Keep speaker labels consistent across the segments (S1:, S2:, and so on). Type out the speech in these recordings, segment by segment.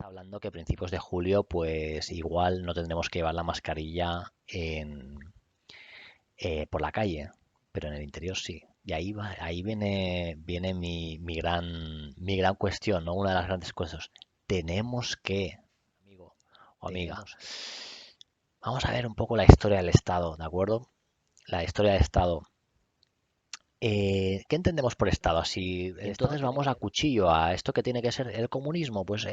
S1: está hablando que a principios de julio, pues igual no tendremos que llevar la mascarilla por la calle, pero en el interior sí. Y ahí viene mi gran cuestión, ¿no? Una de las grandes cosas. Tenemos que, amigo o amiga, vamos a ver un poco la historia del Estado, ¿de acuerdo? La historia del Estado. ¿Qué entendemos por Estado? Así, entonces vamos a cuchillo a esto que tiene que ser el comunismo. Pues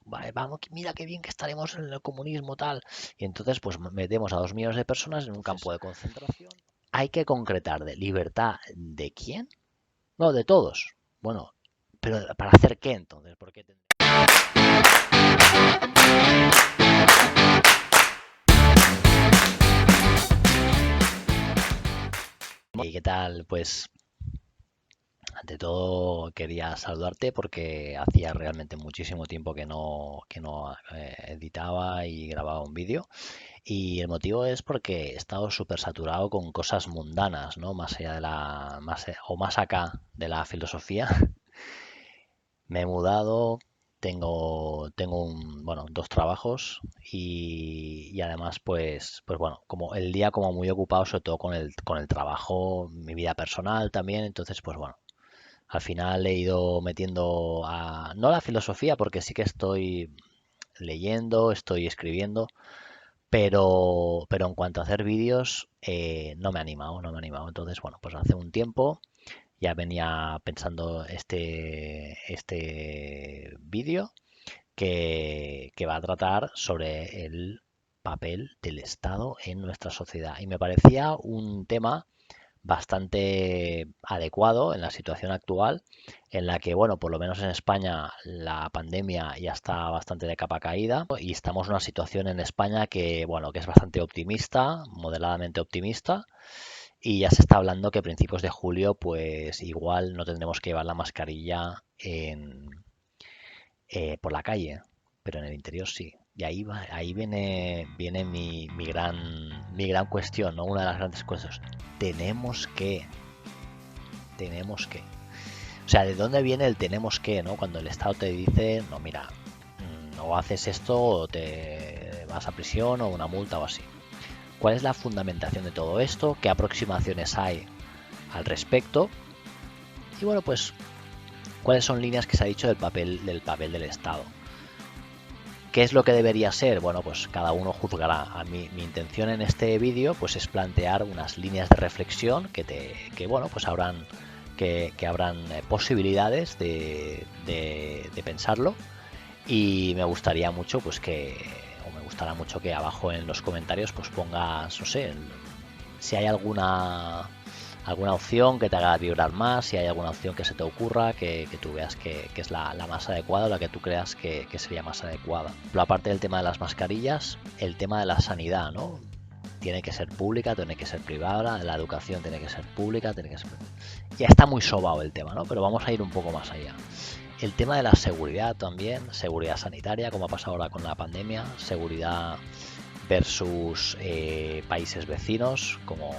S1: vale, vamos, mira qué bien que estaremos en el comunismo tal. Y entonces pues metemos a 2 millones de personas en un campo de concentración. Hay que concretar de libertad de quién. No, de todos. Bueno, pero ¿para hacer qué entonces? Porque ¿y qué tal? Pues ante todo quería saludarte porque hacía realmente muchísimo tiempo que no editaba y grababa un vídeo. Y el motivo es porque he estado súper saturado con cosas mundanas, ¿no? Más allá de o más acá de la filosofía. Me he mudado, bueno, 2 trabajos y además, pues bueno, como el día como muy ocupado, sobre todo con el trabajo, mi vida personal también. Entonces, pues bueno, al final he ido metiendo no la filosofía, porque sí que estoy leyendo, estoy escribiendo, pero en cuanto a hacer vídeos, no me ha animado, no me ha animado. Entonces, bueno, pues hace un tiempo ya venía pensando este vídeo que va a tratar sobre el papel del Estado en nuestra sociedad. Y me parecía un tema bastante adecuado en la situación actual, en la que, bueno, por lo menos en España la pandemia ya está bastante de capa caída y estamos en una situación en España que, bueno, que es bastante optimista, moderadamente optimista, y ya se está hablando que a principios de julio, pues igual no tendremos que llevar la mascarilla por la calle, pero en el interior sí. Y ahí viene mi gran cuestión, ¿no? Una de las grandes cuestiones. Tenemos que, tenemos que. O sea, ¿de dónde viene el tenemos que, ¿no? Cuando el Estado te dice, no, mira, o haces esto o te vas a prisión o una multa o así. ¿Cuál es la fundamentación de todo esto? ¿Qué aproximaciones hay al respecto? Y bueno, pues, ¿cuáles son líneas que se ha dicho del papel del Estado? ¿Qué es lo que debería ser? Bueno, pues cada uno juzgará. Mi intención en este vídeo pues es plantear unas líneas de reflexión que bueno, pues habrán posibilidades de pensarlo, y me gustaría mucho pues me gustará mucho que abajo en los comentarios pues pongas, no sé, si hay alguna opción que te haga vibrar más, si hay alguna opción que se te ocurra, que tú veas que es la más adecuada, o la que tú creas que sería más adecuada. Pero aparte del tema de las mascarillas, el tema de la sanidad, ¿no? Tiene que ser pública, tiene que ser privada, la educación tiene que ser pública, tiene que ser... Ya está muy sobado el tema, ¿no? Pero vamos a ir un poco más allá. El tema de la seguridad también, seguridad sanitaria, como ha pasado ahora con la pandemia, seguridad versus países vecinos, como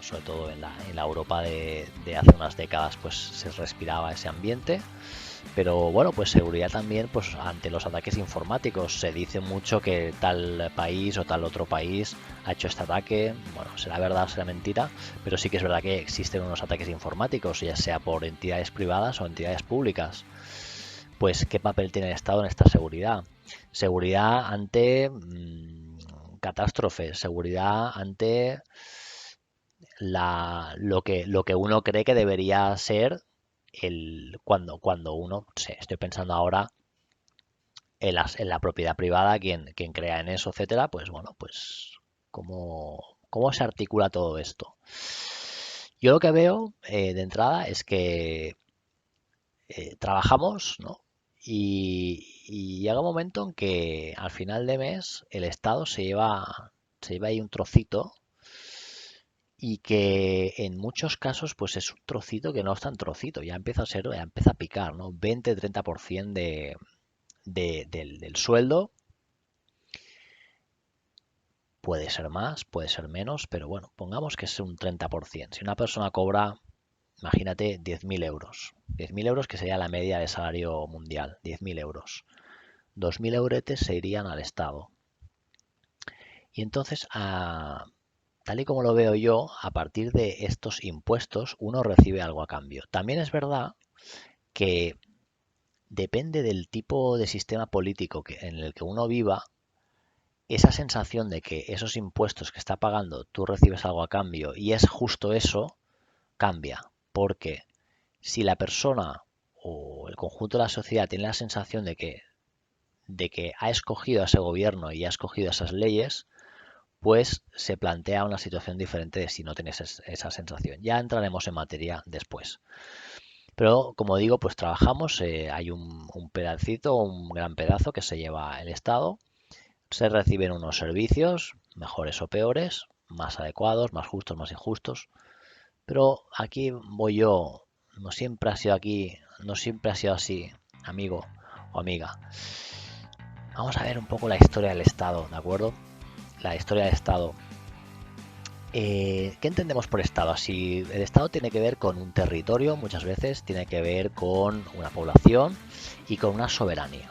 S1: sobre todo en la Europa de hace unas décadas pues se respiraba ese ambiente. Pero bueno, pues seguridad también pues ante los ataques informáticos. Se dice mucho que tal país o tal otro país ha hecho este ataque. Bueno, será verdad o será mentira, pero sí que es verdad que existen unos ataques informáticos, ya sea por entidades privadas o entidades públicas. Pues, ¿qué papel tiene el Estado en esta seguridad? Seguridad ante catástrofes, seguridad ante lo que uno cree que debería ser cuando uno, no sé, estoy pensando ahora en la propiedad privada, quien crea en eso, etcétera. Pues bueno, pues ¿cómo se articula todo esto? Yo lo que veo de entrada es que trabajamos, ¿no? Y llega un momento en que al final de mes el Estado se lleva ahí un trocito, y que en muchos casos pues es un trocito que no es tan trocito, ya empieza a picar, ¿no? 20-30% del sueldo. Puede ser más, puede ser menos, pero bueno, pongamos que es un 30%. Si una persona cobra, imagínate, 10.000 euros. 10.000 euros, que sería la media de salario mundial, 10.000 euros. 2.000 euretes se irían al Estado. Y entonces, tal y como lo veo yo, a partir de estos impuestos uno recibe algo a cambio. También es verdad que depende del tipo de sistema político en el que uno viva, esa sensación de que esos impuestos que está pagando tú recibes algo a cambio y es justo eso, cambia. Porque si la persona o el conjunto de la sociedad tiene la sensación de que ha escogido a ese gobierno y ha escogido esas leyes, pues se plantea una situación diferente de si no tienes esa sensación. Ya entraremos en materia después. Pero como digo, pues trabajamos, hay un pedacito, un gran pedazo que se lleva el Estado, se reciben unos servicios, mejores o peores, más adecuados, más justos, más injustos, pero aquí voy yo, no siempre ha sido aquí, no siempre ha sido así, amigo o amiga. Vamos a ver un poco la historia del Estado, ¿de acuerdo? La historia del Estado. ¿Qué entendemos por Estado? Si el Estado tiene que ver con un territorio, muchas veces tiene que ver con una población y con una soberanía.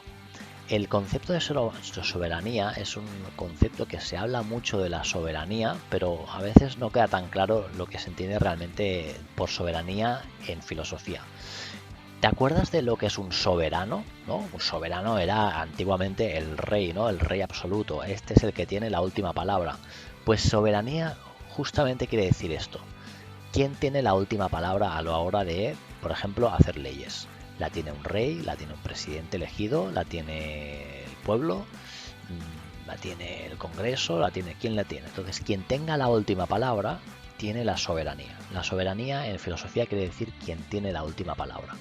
S1: El concepto de soberanía es un concepto que se habla mucho de la soberanía, pero a veces no queda tan claro lo que se entiende realmente por soberanía en filosofía. ¿Te acuerdas de lo que es un soberano? ¿No? Un soberano era antiguamente el rey, ¿no? El rey absoluto. Este es el que tiene la última palabra. Pues soberanía justamente quiere decir esto. ¿Quién tiene la última palabra a la hora de, por ejemplo, hacer leyes? La tiene un rey, la tiene un presidente elegido, la tiene el pueblo, la tiene el Congreso, la tiene... ¿Quién la tiene? Entonces, quien tenga la última palabra tiene la soberanía. La soberanía en filosofía quiere decir quien tiene la última palabra.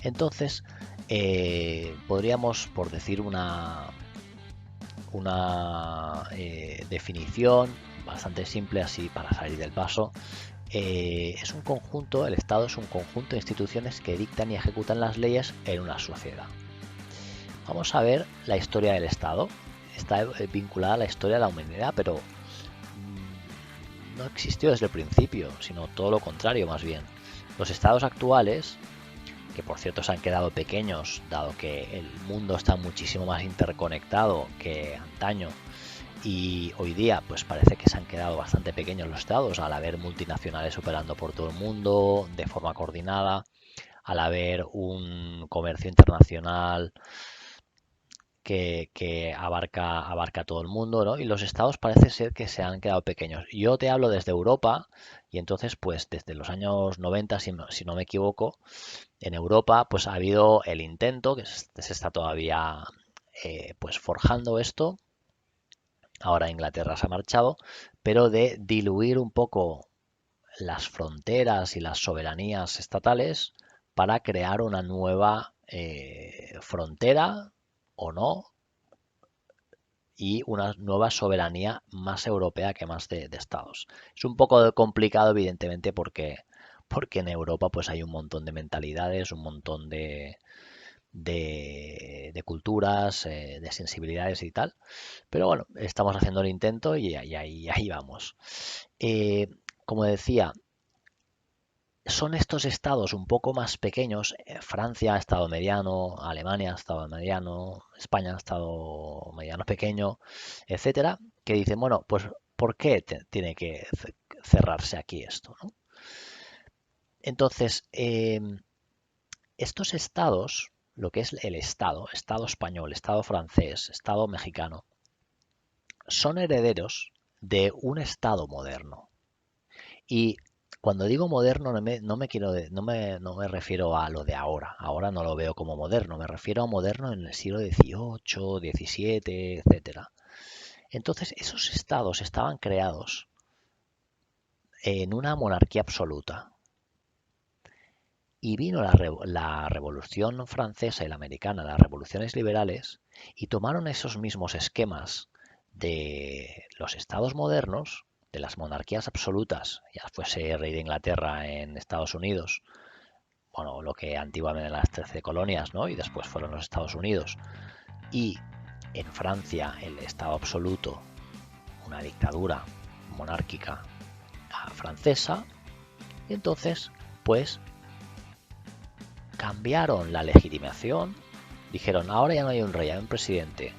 S1: Entonces, podríamos, por decir una definición bastante simple así para salir del paso, es un conjunto, el Estado es un conjunto de instituciones que dictan y ejecutan las leyes en una sociedad. Vamos a ver la historia del Estado. Está vinculada a la historia de la humanidad, pero no existió desde el principio, sino todo lo contrario más bien. Los estados actuales, que por cierto se han quedado pequeños, dado que el mundo está muchísimo más interconectado que antaño, y hoy día pues parece que se han quedado bastante pequeños los estados al haber multinacionales operando por todo el mundo de forma coordinada, al haber un comercio internacional que abarca todo el mundo, ¿no? Y los estados parece ser que se han quedado pequeños. Yo te hablo desde Europa y entonces pues desde los años 90, si no me equivoco, en Europa pues ha habido el intento, que se está todavía pues forjando esto. Ahora Inglaterra se ha marchado, pero de diluir un poco las fronteras y las soberanías estatales para crear una nueva frontera o no, y una nueva soberanía más europea que más de estados. Es un poco complicado, evidentemente, porque en Europa pues hay un montón de mentalidades, un montón de culturas, de sensibilidades y tal. Pero bueno, estamos haciendo el intento y ahí vamos. Eh, Como decía, son estos estados un poco más pequeños. Francia ha estado mediano, Alemania ha estado mediano, España ha estado mediano pequeño, etcétera, que dicen, bueno, pues ¿por qué tiene que cerrarse aquí esto, ¿no? Entonces, estos estados, lo que es el Estado, Estado español, Estado francés, Estado mexicano, son herederos de un Estado moderno. Y cuando digo moderno no me refiero a lo de ahora. Ahora no lo veo como moderno, me refiero a moderno en el siglo XVIII, XVII, etcétera. Entonces, esos estados estaban creados en una monarquía absoluta. Y vino la Revolución Francesa y la Americana, las revoluciones liberales, y tomaron esos mismos esquemas de los estados modernos, de las monarquías absolutas, ya fuese rey de Inglaterra en Estados Unidos, bueno, lo que antiguamente eran las 13 colonias, ¿no? Y después fueron los Estados Unidos, y en Francia el estado absoluto, una dictadura monárquica francesa, y entonces, pues cambiaron la legitimación Dijeron, ahora ya no hay un rey, hay un presidente.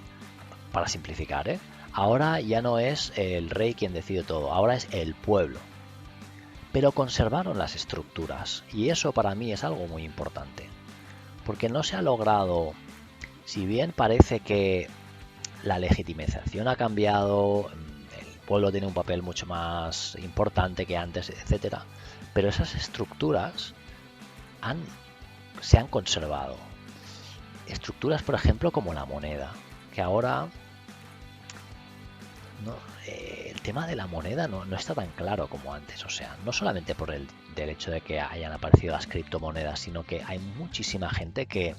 S1: Para simplificar, ¿eh? Ahora ya no es el rey quien decide todo, ahora es el pueblo. Pero conservaron las estructuras y eso para mí es algo muy importante. Porque no se ha logrado, si bien parece que la legitimización ha cambiado, el pueblo tiene un papel mucho más importante que antes, etcétera, pero esas estructuras se han conservado. Estructuras, por ejemplo, como la moneda, que ahora no, el tema de la moneda no está tan claro como antes. O sea, no solamente por del hecho de que hayan aparecido las criptomonedas, sino que hay muchísima gente que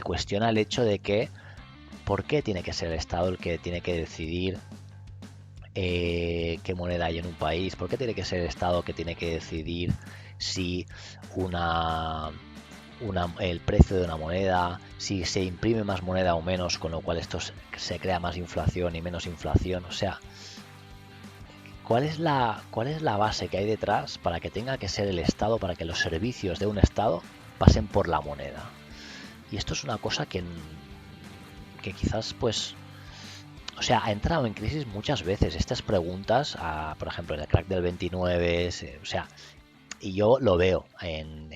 S1: cuestiona el hecho de que ¿por qué tiene que ser el Estado el que tiene que decidir qué moneda hay en un país? ¿Por qué tiene que ser el Estado que tiene que decidir si el precio de una moneda, si se imprime más moneda o menos, con lo cual esto se crea más inflación y menos inflación? O sea, ¿cuál es la base que hay detrás para que tenga que ser el Estado, para que los servicios de un Estado pasen por la moneda? Y esto es una cosa que quizás, pues, o sea, ha entrado en crisis muchas veces. Estas preguntas, por ejemplo, en el crack del 29, o sea, y yo lo veo en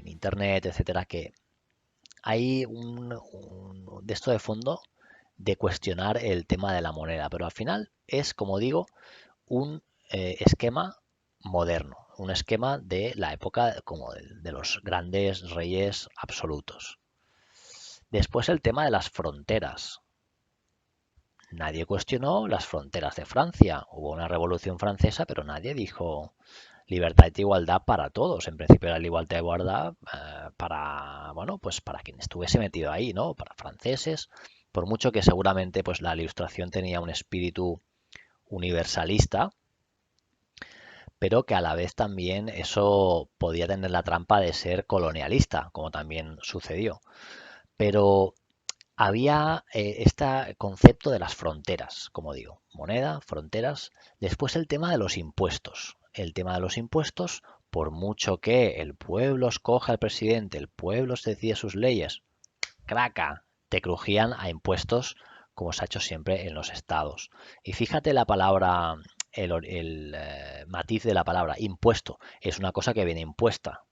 S1: internet, etcétera, que hay de esto de fondo de cuestionar el tema de la moneda, pero al final es, como digo, un esquema moderno, un esquema de la época como de los grandes reyes absolutos. Después el tema de las fronteras. Nadie cuestionó las fronteras de Francia. Hubo una revolución francesa, pero nadie dijo libertad e igualdad para todos. En principio era la igualdad e igualdad para, bueno, pues para quien estuviese metido ahí, ¿no? Para franceses, por mucho que seguramente pues la Ilustración tenía un espíritu universalista, pero que a la vez también eso podía tener la trampa de ser colonialista, como también sucedió. Pero había este concepto de las fronteras, como digo, moneda, fronteras. Después el tema de los impuestos. El tema de los impuestos, por mucho que el pueblo escoja al presidente, el pueblo se decide sus leyes, craca, te crujían a impuestos como se ha hecho siempre en los estados. Y fíjate la palabra, el matiz de la palabra, impuesto, es una cosa que viene impuesta.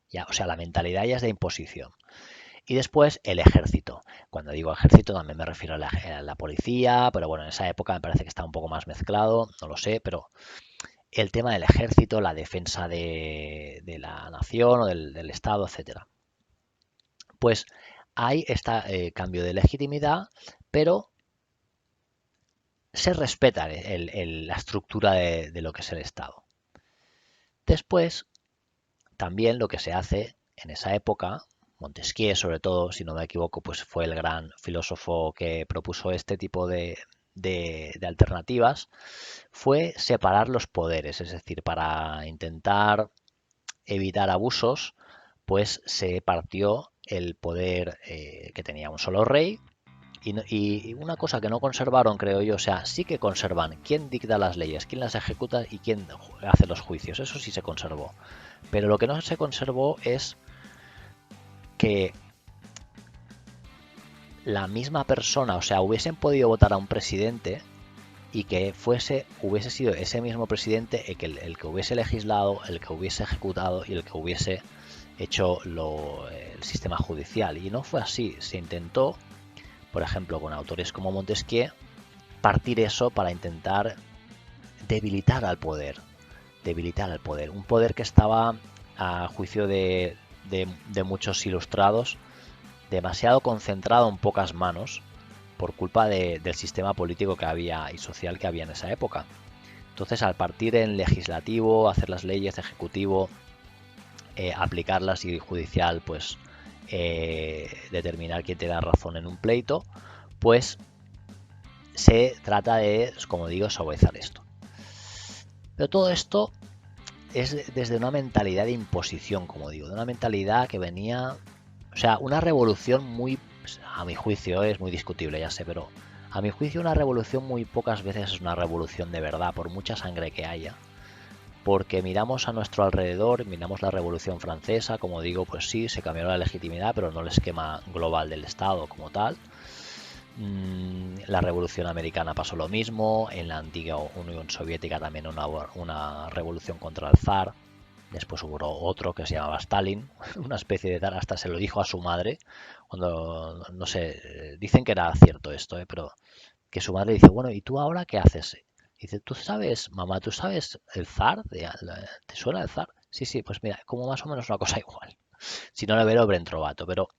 S1: Ya, o sea, la mentalidad ya es de imposición. Y después el ejército. Cuando digo ejército también me refiero a la policía, pero bueno, en esa época me parece que está un poco más mezclado, no lo sé, pero el tema del ejército, la defensa de la nación o del Estado, etcétera. Pues hay este cambio de legitimidad, pero se respeta la estructura de lo que es el Estado. Después, también lo que se hace en esa época, Montesquieu sobre todo, si no me equivoco, pues fue el gran filósofo que propuso este tipo de alternativas, fue separar los poderes, es decir, para intentar evitar abusos, pues se partió el poder que tenía un solo rey. Y una cosa que no conservaron, creo yo, o sea, sí que conservan quién dicta las leyes, quién las ejecuta y quién hace los juicios, eso sí se conservó. Pero lo que no se conservó es que la misma persona, o sea, hubiesen podido votar a un presidente y que hubiese sido ese mismo presidente el que hubiese legislado, el que hubiese ejecutado y el que hubiese hecho el sistema judicial. Y no fue así, se intentó, por ejemplo, con autores como Montesquieu, partir eso para intentar debilitar al poder. Debilitar al poder. Un poder que estaba, a juicio de muchos ilustrados, demasiado concentrado en pocas manos por culpa del sistema político que había y social que había en esa época. Entonces, al partir en legislativo, hacer las leyes, ejecutivo, aplicarlas y judicial, pues determinar quién te da razón en un pleito, pues se trata de, como digo, suavizar esto. Pero todo esto es desde una mentalidad de imposición, como digo, de una mentalidad que venía, o sea, una revolución muy, a mi juicio es muy discutible, ya sé, pero a mi juicio una revolución muy pocas veces es una revolución de verdad, por mucha sangre que haya. porque miramos a nuestro alrededor, miramos la Revolución Francesa, como digo, pues sí, se cambió la legitimidad, pero no el esquema global del Estado como tal. La Revolución Americana pasó lo mismo, en la antigua Unión Soviética también una revolución contra el zar. Después hubo otro que se llamaba Stalin, una especie de zar, hasta se lo dijo a su madre, cuando, no sé, dicen que era cierto esto, pero que su madre dice, bueno, ¿y tú ahora qué haces? Dice, ¿tú sabes, mamá, tú sabes el zar? ¿Te suena el zar? Sí, sí, pues mira, como más o menos una cosa igual. Si no, le veo ben trovato, pero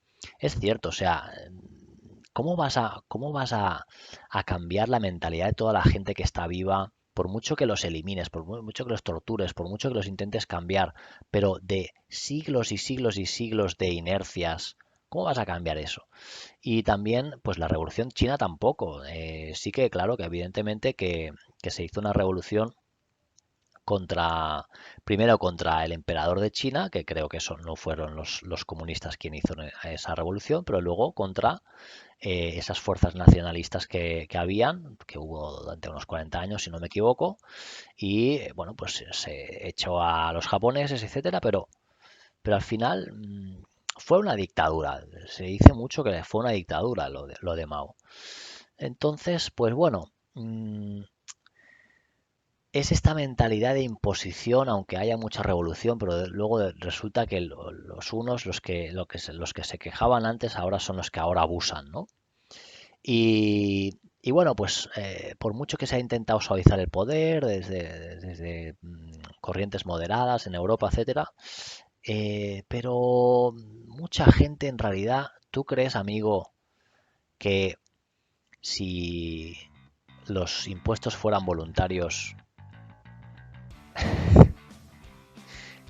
S1: es cierto, o sea, ¿cómo vas a cambiar la mentalidad de toda la gente que está viva? Por mucho que los elimines, por mucho que los tortures, por mucho que los intentes cambiar, pero de siglos y siglos y siglos de inercias, ¿cómo vas a cambiar eso? Y también, pues la revolución china tampoco. Sí que, claro, que evidentemente que se hizo una revolución contra, primero contra el emperador de China, que creo que eso no fueron los comunistas quien hizo esa revolución, pero luego contra esas fuerzas nacionalistas que habían, que hubo durante unos 40 años, si no me equivoco, y bueno, pues se echó a los japoneses, etcétera, pero al final fue una dictadura. Se dice mucho que fue una dictadura lo de Mao. Entonces, pues bueno, es esta mentalidad de imposición, aunque haya mucha revolución, pero luego resulta que los unos, los que se quejaban antes, ahora son los que ahora abusan, ¿no? Y bueno, pues por mucho que se ha intentado suavizar el poder desde corrientes moderadas en Europa, etcétera, pero mucha gente en realidad, ¿tú crees, amigo, que si los impuestos fueran voluntarios,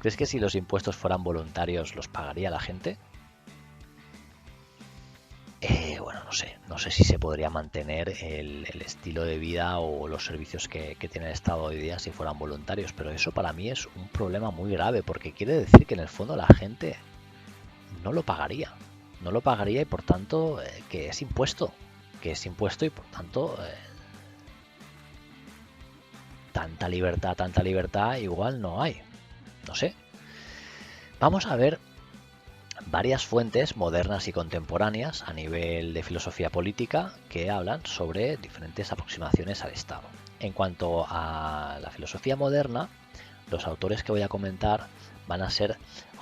S1: ¿crees que si los impuestos fueran voluntarios los pagaría la gente? Bueno, no sé si se podría mantener el estilo de vida o los servicios que tiene el Estado hoy día si fueran voluntarios, pero eso para mí es un problema muy grave porque quiere decir que en el fondo la gente no lo pagaría, no lo pagaría y por tanto que es impuesto y por tanto tanta libertad igual no hay, no sé. Vamos a ver varias fuentes modernas y contemporáneas a nivel de filosofía política que hablan sobre diferentes aproximaciones al Estado. En cuanto a la filosofía moderna, los autores que voy a comentar van a ser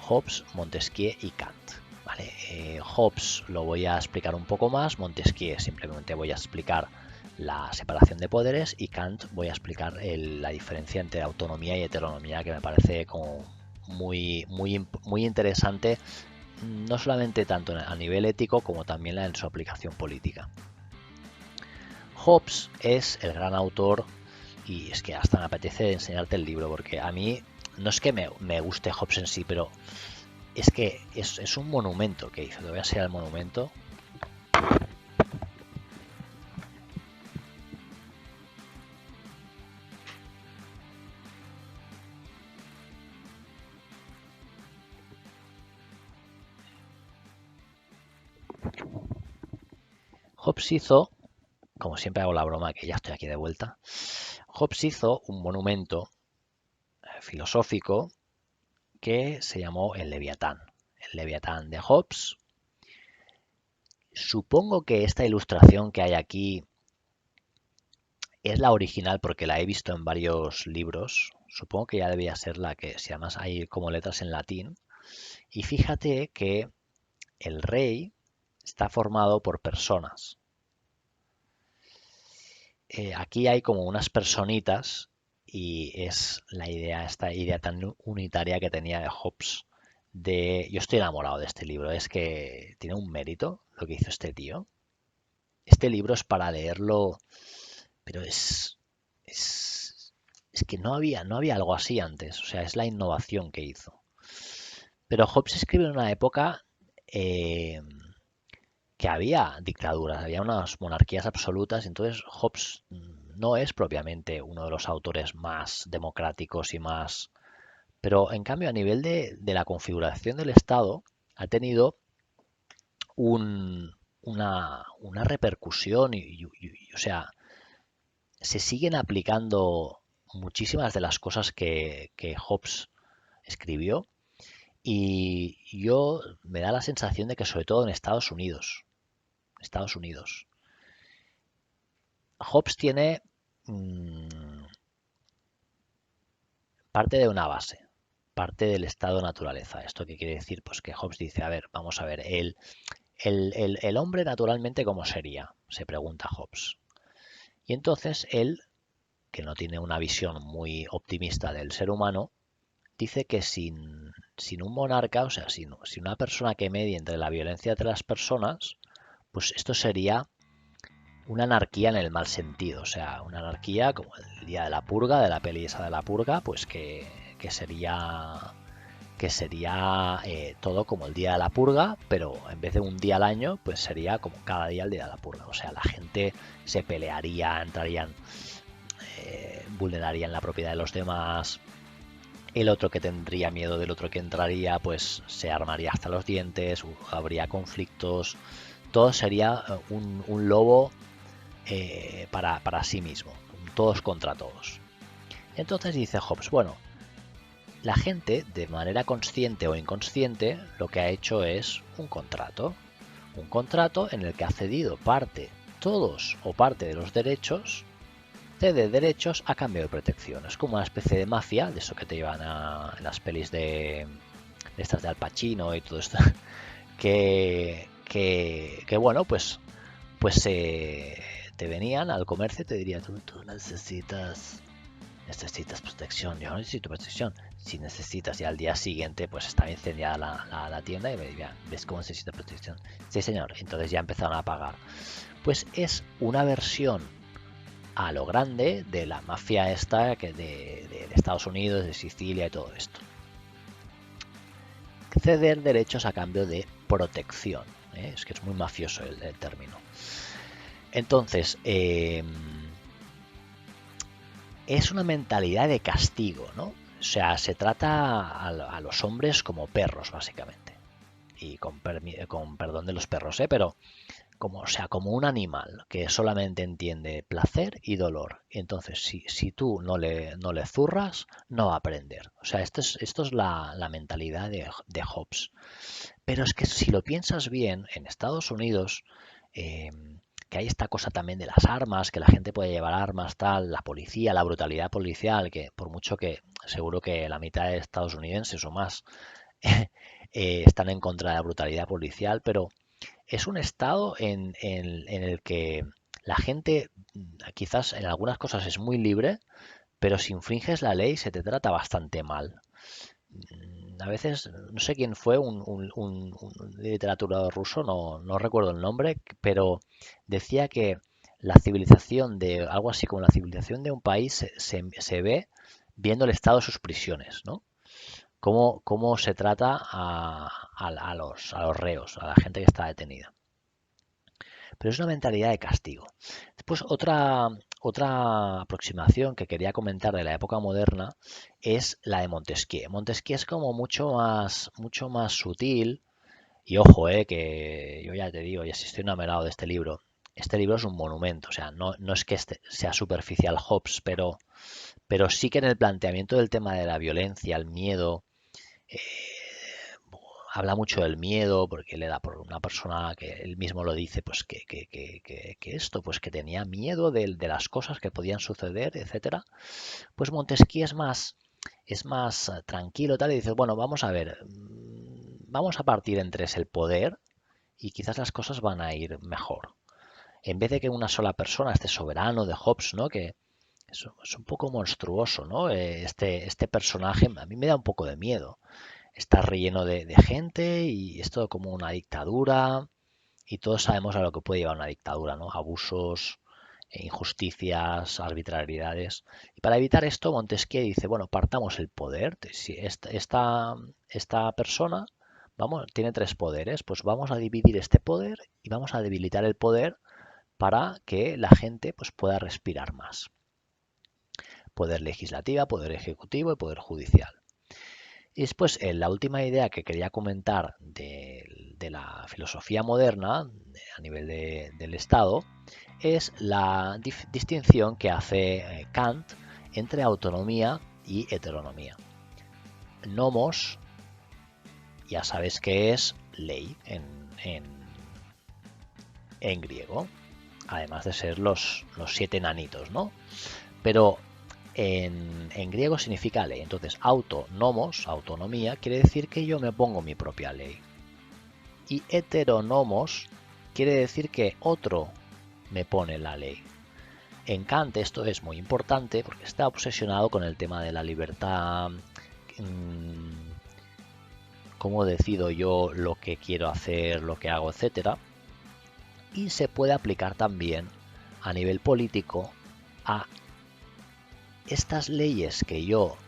S1: Hobbes, Montesquieu y Kant. ¿Vale? Hobbes lo voy a explicar un poco más, Montesquieu simplemente voy a explicar la separación de poderes y Kant voy a explicar la diferencia entre autonomía y heteronomía, que me parece como muy, muy, muy interesante, no solamente tanto a nivel ético como también en su aplicación política. Hobbes es el gran autor y es que hasta me apetece enseñarte el libro porque a mí no es que me guste Hobbes en sí, pero es que es un monumento que hizo. Te voy a enseñar el monumento. Hobbes hizo, como siempre hago la broma que ya estoy aquí de vuelta, Hobbes hizo un monumento filosófico que se llamó el Leviatán. El Leviatán de Hobbes. Supongo que esta ilustración que hay aquí es la original porque la he visto en varios libros. Supongo que ya debía ser la que, si además hay como letras en latín. Y fíjate que el rey está formado por personas. Aquí hay como unas personitas y es esta idea tan unitaria que tenía de Hobbes. Yo estoy enamorado de este libro, es que tiene un mérito lo que hizo este tío. Este libro es para leerlo, pero es, es que no había algo así antes, o sea, es la innovación que hizo. Pero Hobbes escribe en una época eh, que había dictaduras, había unas monarquías absolutas, entonces Hobbes no es propiamente uno de los autores más democráticos y más... Pero en cambio a nivel de la configuración del Estado ha tenido una repercusión o sea, se siguen aplicando muchísimas de las cosas que Hobbes escribió y yo me da la sensación de que sobre todo en Estados Unidos, Hobbes tiene parte de una base, parte del estado de naturaleza. ¿Esto qué quiere decir? Pues que Hobbes dice, a ver, vamos a ver, el hombre naturalmente ¿cómo sería? Se pregunta Hobbes. Y entonces él, que no tiene una visión muy optimista del ser humano, dice que sin un monarca, o sea, sin una persona que medie entre la violencia entre las personas, pues esto sería una anarquía en el mal sentido, o sea, una anarquía como el día de la purga, de la peli esa de la purga, pues que sería todo como el día de la purga, pero en vez de un día al año, pues sería como cada día el día de la purga. O sea, la gente se pelearía, entrarían, vulnerarían la propiedad de los demás. El otro que tendría miedo del otro que entraría, pues se armaría hasta los dientes, habría conflictos. Todo sería un lobo para sí mismo, todos contra todos. Entonces dice Hobbes, bueno, la gente, de manera consciente o inconsciente, lo que ha hecho es un contrato en el que ha cedido parte, todos o parte de los derechos, cede derechos a cambio de protección. Es como una especie de mafia, de eso que te llevan en las pelis de estas de Al Pacino y todo esto, que bueno, pues te venían al comercio y te dirían, tú necesitas protección. Yo no necesito protección. Si necesitas, y al día siguiente pues estaba incendiada la tienda y me diría, ¿ves cómo necesita protección? Sí, señor. Entonces ya empezaron a pagar. Pues es una versión a lo grande de la mafia esta que de Estados Unidos, de Sicilia y todo esto. Ceder derechos a cambio de protección. Es que es muy mafioso el término. Entonces, es una mentalidad de castigo, ¿no? O sea, se trata a los hombres como perros, básicamente. Y con perdón de los perros, pero como, o sea, como un animal que solamente entiende placer y dolor. Y entonces, si tú no le zurras, no va a aprender. O sea, esto es la mentalidad de Hobbes. Pero es que si lo piensas bien, en Estados Unidos, eh, que hay esta cosa también de las armas, que la gente puede llevar armas, tal, la policía, la brutalidad policial, que por mucho que seguro que la mitad de estadounidenses o más están en contra de la brutalidad policial, pero es un estado en el que la gente quizás en algunas cosas es muy libre, pero si infringes la ley se te trata bastante mal. A veces, no sé quién fue, un literatura ruso, no recuerdo el nombre, pero decía que la civilización de, algo así como la civilización de un país se ve viendo el estado de sus prisiones, ¿no? Cómo se trata a los reos, a la gente que está detenida. Pero es una mentalidad de castigo. Después, otra aproximación que quería comentar de la época moderna es la de Montesquieu. Montesquieu es como mucho más sutil. Y ojo, que yo ya te digo, ya si estoy enamorado de este libro. Este libro es un monumento, o sea, no es que sea superficial Hobbes, pero sí que en el planteamiento del tema de la violencia, el miedo, eh, habla mucho del miedo, porque le da por una persona que él mismo lo dice, pues que esto, pues que tenía miedo de las cosas que podían suceder, etcétera. Pues Montesquieu es más tranquilo, tal, y dice, bueno, vamos a ver, vamos a partir entre el poder y quizás las cosas van a ir mejor. En vez de que una sola persona, este soberano de Hobbes, ¿no? Que es un poco monstruoso, ¿no? Este personaje a mí me da un poco de miedo. Está relleno de gente y es todo como una dictadura y todos sabemos a lo que puede llevar una dictadura, ¿no? Abusos, injusticias, arbitrariedades. Y para evitar esto, Montesquieu dice, bueno, partamos el poder. Si esta persona, vamos, tiene tres poderes, pues vamos a dividir este poder y vamos a debilitar el poder para que la gente pues, pueda respirar más. Poder legislativo, poder ejecutivo y poder judicial. Y después, la última idea que quería comentar de la filosofía moderna a nivel del Estado es la distinción que hace Kant entre autonomía y heteronomía. Nomos, ya sabes que es ley en griego, además de ser los 7 enanitos, ¿no? Pero en griego significa ley. Entonces, nomos, autonomía, quiere decir que yo me pongo mi propia ley. Y heteronomos quiere decir que otro me pone la ley. En Kant esto es muy importante porque está obsesionado con el tema de la libertad, cómo decido yo lo que quiero hacer, lo que hago, etcétera. Y se puede aplicar también a nivel político a estas leyes que yo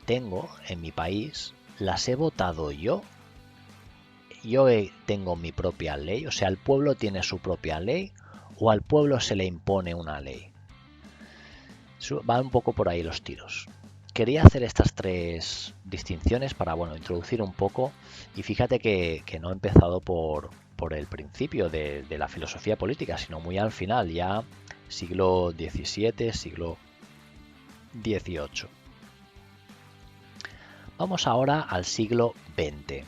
S1: tengo en mi país, las he votado yo. Yo tengo mi propia ley, o sea, el pueblo tiene su propia ley o al pueblo se le impone una ley. Va un poco por ahí los tiros. Quería hacer estas 3 distinciones para, bueno, introducir un poco, y fíjate que no he empezado por el principio de la filosofía política, sino muy al final, ya siglo XVII, siglo XVIII. Vamos ahora al siglo XX.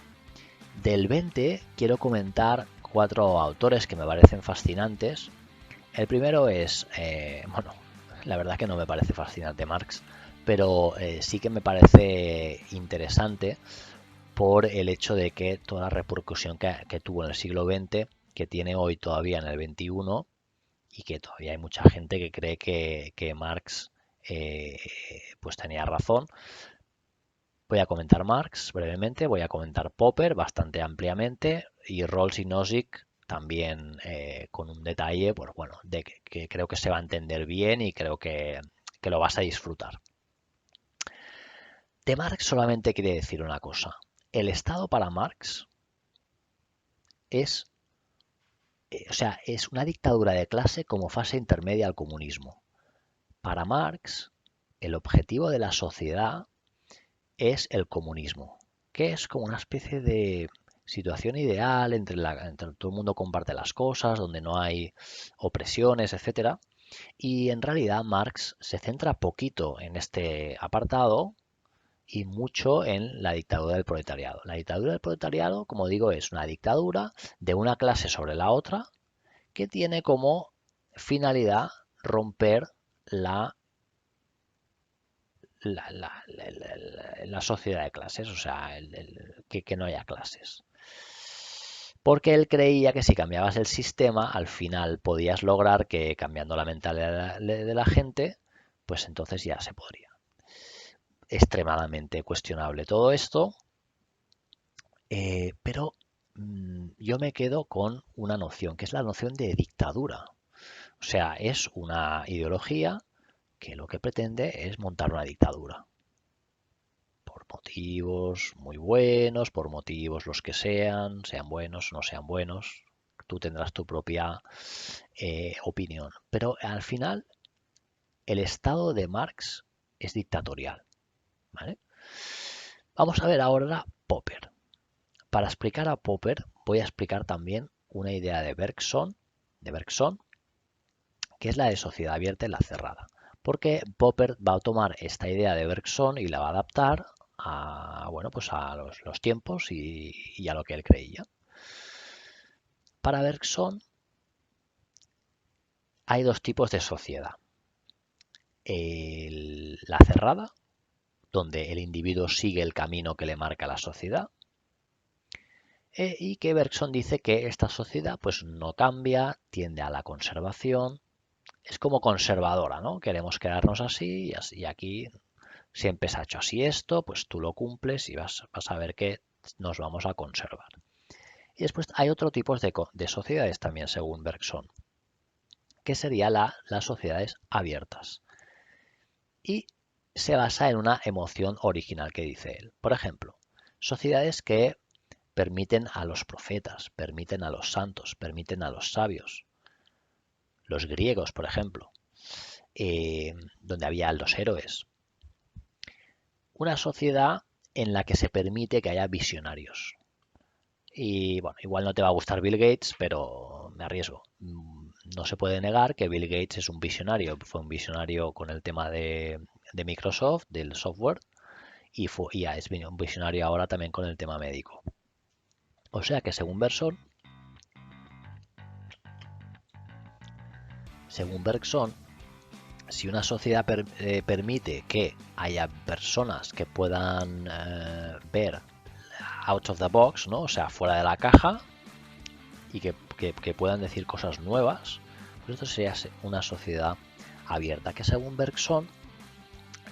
S1: Del XX quiero comentar 4 autores que me parecen fascinantes. El primero es, bueno, la verdad que no me parece fascinante Marx, pero sí que me parece interesante por el hecho de que toda la repercusión que tuvo en el siglo XX, que tiene hoy todavía en el XXI, y que todavía hay mucha gente que cree que Marx pues tenía razón. Voy a comentar Marx brevemente, voy a comentar Popper bastante ampliamente y Rawls y Nozick también con un detalle, pues bueno, de que creo que se va a entender bien y creo que lo vas a disfrutar. De Marx solamente quiere decir una cosa. El Estado para Marx es, es una dictadura de clase como fase intermedia al comunismo. Para Marx, el objetivo de la sociedad es el comunismo, que es como una especie de situación ideal entre todo el mundo comparte las cosas, donde no hay opresiones, etcétera. Y en realidad Marx se centra poquito en este apartado y mucho en la dictadura del proletariado. La dictadura del proletariado, como digo, es una dictadura de una clase sobre la otra que tiene como finalidad romper la la sociedad de clases, o sea, que no haya clases. Porque él creía que si cambiabas el sistema, al final podías lograr que cambiando la mentalidad de la gente, pues entonces ya se podría. Extremadamente cuestionable todo esto, pero yo me quedo con una noción, que es la noción de dictadura. O sea, es una ideología que lo que pretende es montar una dictadura. Por motivos muy buenos, por motivos los que sean buenos o no sean buenos, tú tendrás tu propia opinión. Pero al final, el estado de Marx es dictatorial. ¿Vale? Vamos a ver ahora Popper. Para explicar a Popper, voy a explicar también una idea de Bergson, que es la de sociedad abierta y la cerrada. Porque Popper va a tomar esta idea de Bergson y la va a adaptar a, bueno, pues a los tiempos y a lo que él creía. Para Bergson hay 2 tipos de sociedad. La cerrada, donde el individuo sigue el camino que le marca la sociedad, y que Bergson dice que esta sociedad pues no cambia, tiende a la conservación, es como conservadora, ¿no? Queremos quedarnos así y así, y aquí siempre se ha hecho así esto, pues tú lo cumples y vas a ver que nos vamos a conservar. Y después hay otro tipo de sociedades también, según Bergson, que sería las sociedades abiertas. Y se basa en una emoción original que dice él. Por ejemplo, sociedades que permiten a los profetas, permiten a los santos, permiten a los sabios. Los griegos, por ejemplo, donde había los héroes. Una sociedad en la que se permite que haya visionarios. Y bueno, igual no te va a gustar Bill Gates, pero me arriesgo. No se puede negar que Bill Gates es un visionario. Fue un visionario con el tema de de Microsoft, del software, y ya es un visionario ahora también con el tema médico. O sea que según Bergson, si una sociedad permite que haya personas que puedan ver out of the box, ¿no? O sea, fuera de la caja, y que puedan decir cosas nuevas, pues esto sería una sociedad abierta, que según Bergson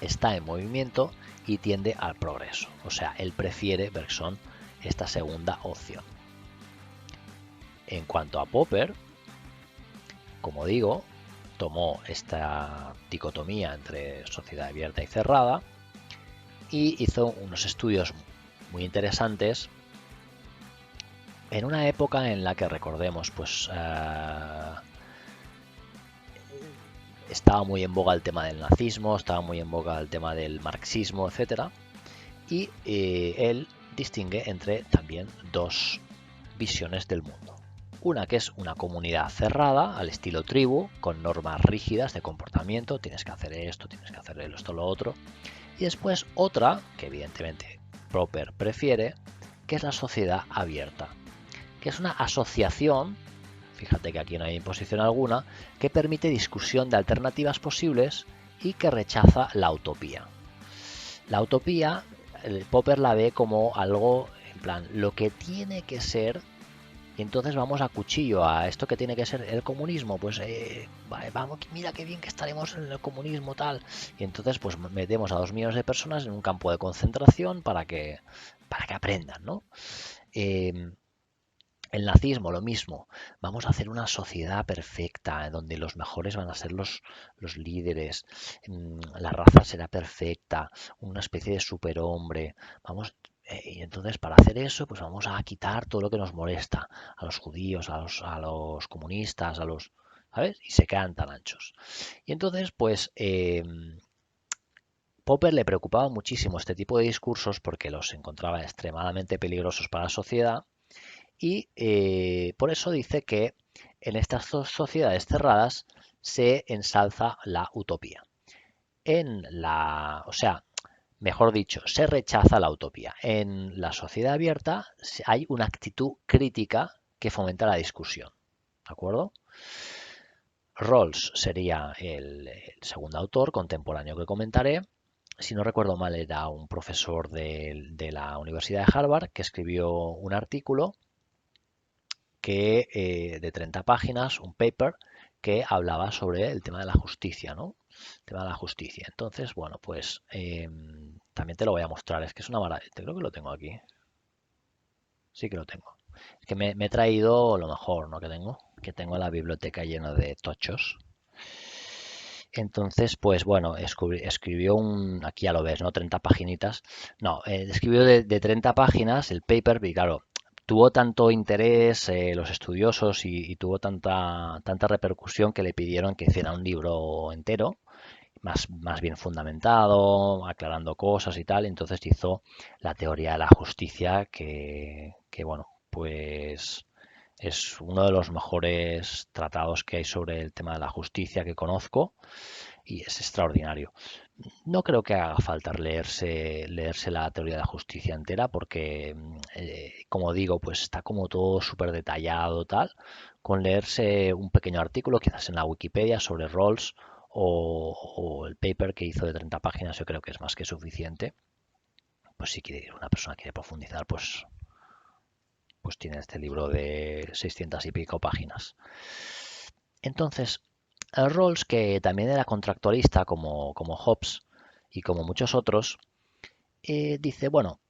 S1: está en movimiento y tiende al progreso. O sea, él prefiere, Bergson, esta segunda opción. En cuanto a Popper, como digo, tomó esta dicotomía entre sociedad abierta y cerrada y hizo unos estudios muy interesantes en una época en la que, recordemos, pues estaba muy en boga el tema del nazismo, estaba muy en boga el tema del marxismo, etcétera, y él distingue entre también dos visiones del mundo. Una que es una comunidad cerrada, al estilo tribu, con normas rígidas de comportamiento, tienes que hacer esto, tienes que hacer esto, lo otro. Y después otra, que evidentemente Popper prefiere, que es la sociedad abierta, que es una asociación, fíjate que aquí no hay imposición alguna, que permite discusión de alternativas posibles y que rechaza la utopía. La utopía, Popper la ve como algo, en plan, lo que tiene que ser. Y entonces vamos a cuchillo a esto que tiene que ser el comunismo, pues vale, vamos, mira qué bien que estaremos en el comunismo tal. Y entonces pues metemos a 2 millones de personas en un campo de concentración para que aprendan, ¿no? El nazismo, lo mismo. Vamos a hacer una sociedad perfecta, donde los mejores van a ser los líderes. La raza será perfecta, una especie de superhombre. Vamos, y entonces para hacer eso, pues vamos a quitar todo lo que nos molesta. A los judíos, a los comunistas, a los... ¿Sabes? Y se quedan tan anchos. Y entonces, pues... Popper le preocupaba muchísimo este tipo de discursos porque los encontraba extremadamente peligrosos para la sociedad y por eso dice que en estas sociedades cerradas se ensalza la utopía. O sea, mejor dicho, se rechaza la utopía. En la sociedad abierta hay una actitud crítica que fomenta la discusión. ¿De acuerdo? Rawls sería el segundo autor contemporáneo que comentaré. Si no recuerdo mal, era un profesor de la Universidad de Harvard que escribió un artículo de 30 páginas, un paper, que hablaba sobre el tema de la justicia, ¿no? El tema de la justicia. Entonces, bueno, pues también te lo voy a mostrar. Es que es una maravilla. Creo que lo tengo aquí. Sí que lo tengo. Es que me he traído lo mejor, ¿no? Que tengo la biblioteca llena de tochos. Entonces, pues bueno, escribió aquí ya lo ves, ¿no? 30 paginitas. No, escribió de 30 páginas el paper, y claro, tuvo tanto interés los estudiosos y tuvo tanta repercusión que le pidieron que hiciera un libro entero, más bien fundamentado, aclarando cosas y tal. Entonces hizo la teoría de la justicia que bueno, pues es uno de los mejores tratados que hay sobre el tema de la justicia que conozco y es extraordinario. No creo que haga falta leerse la teoría de la justicia entera porque, como digo, pues está como todo súper detallado tal. Con leerse un pequeño artículo, quizás en la Wikipedia, sobre Rawls o el paper que hizo de 30 páginas, yo creo que es más que suficiente. Pues si una persona quiere profundizar, pues tiene este libro de 600 y pico páginas. Entonces, Rawls, que también era contractualista como Hobbes y como muchos otros, dice, bueno,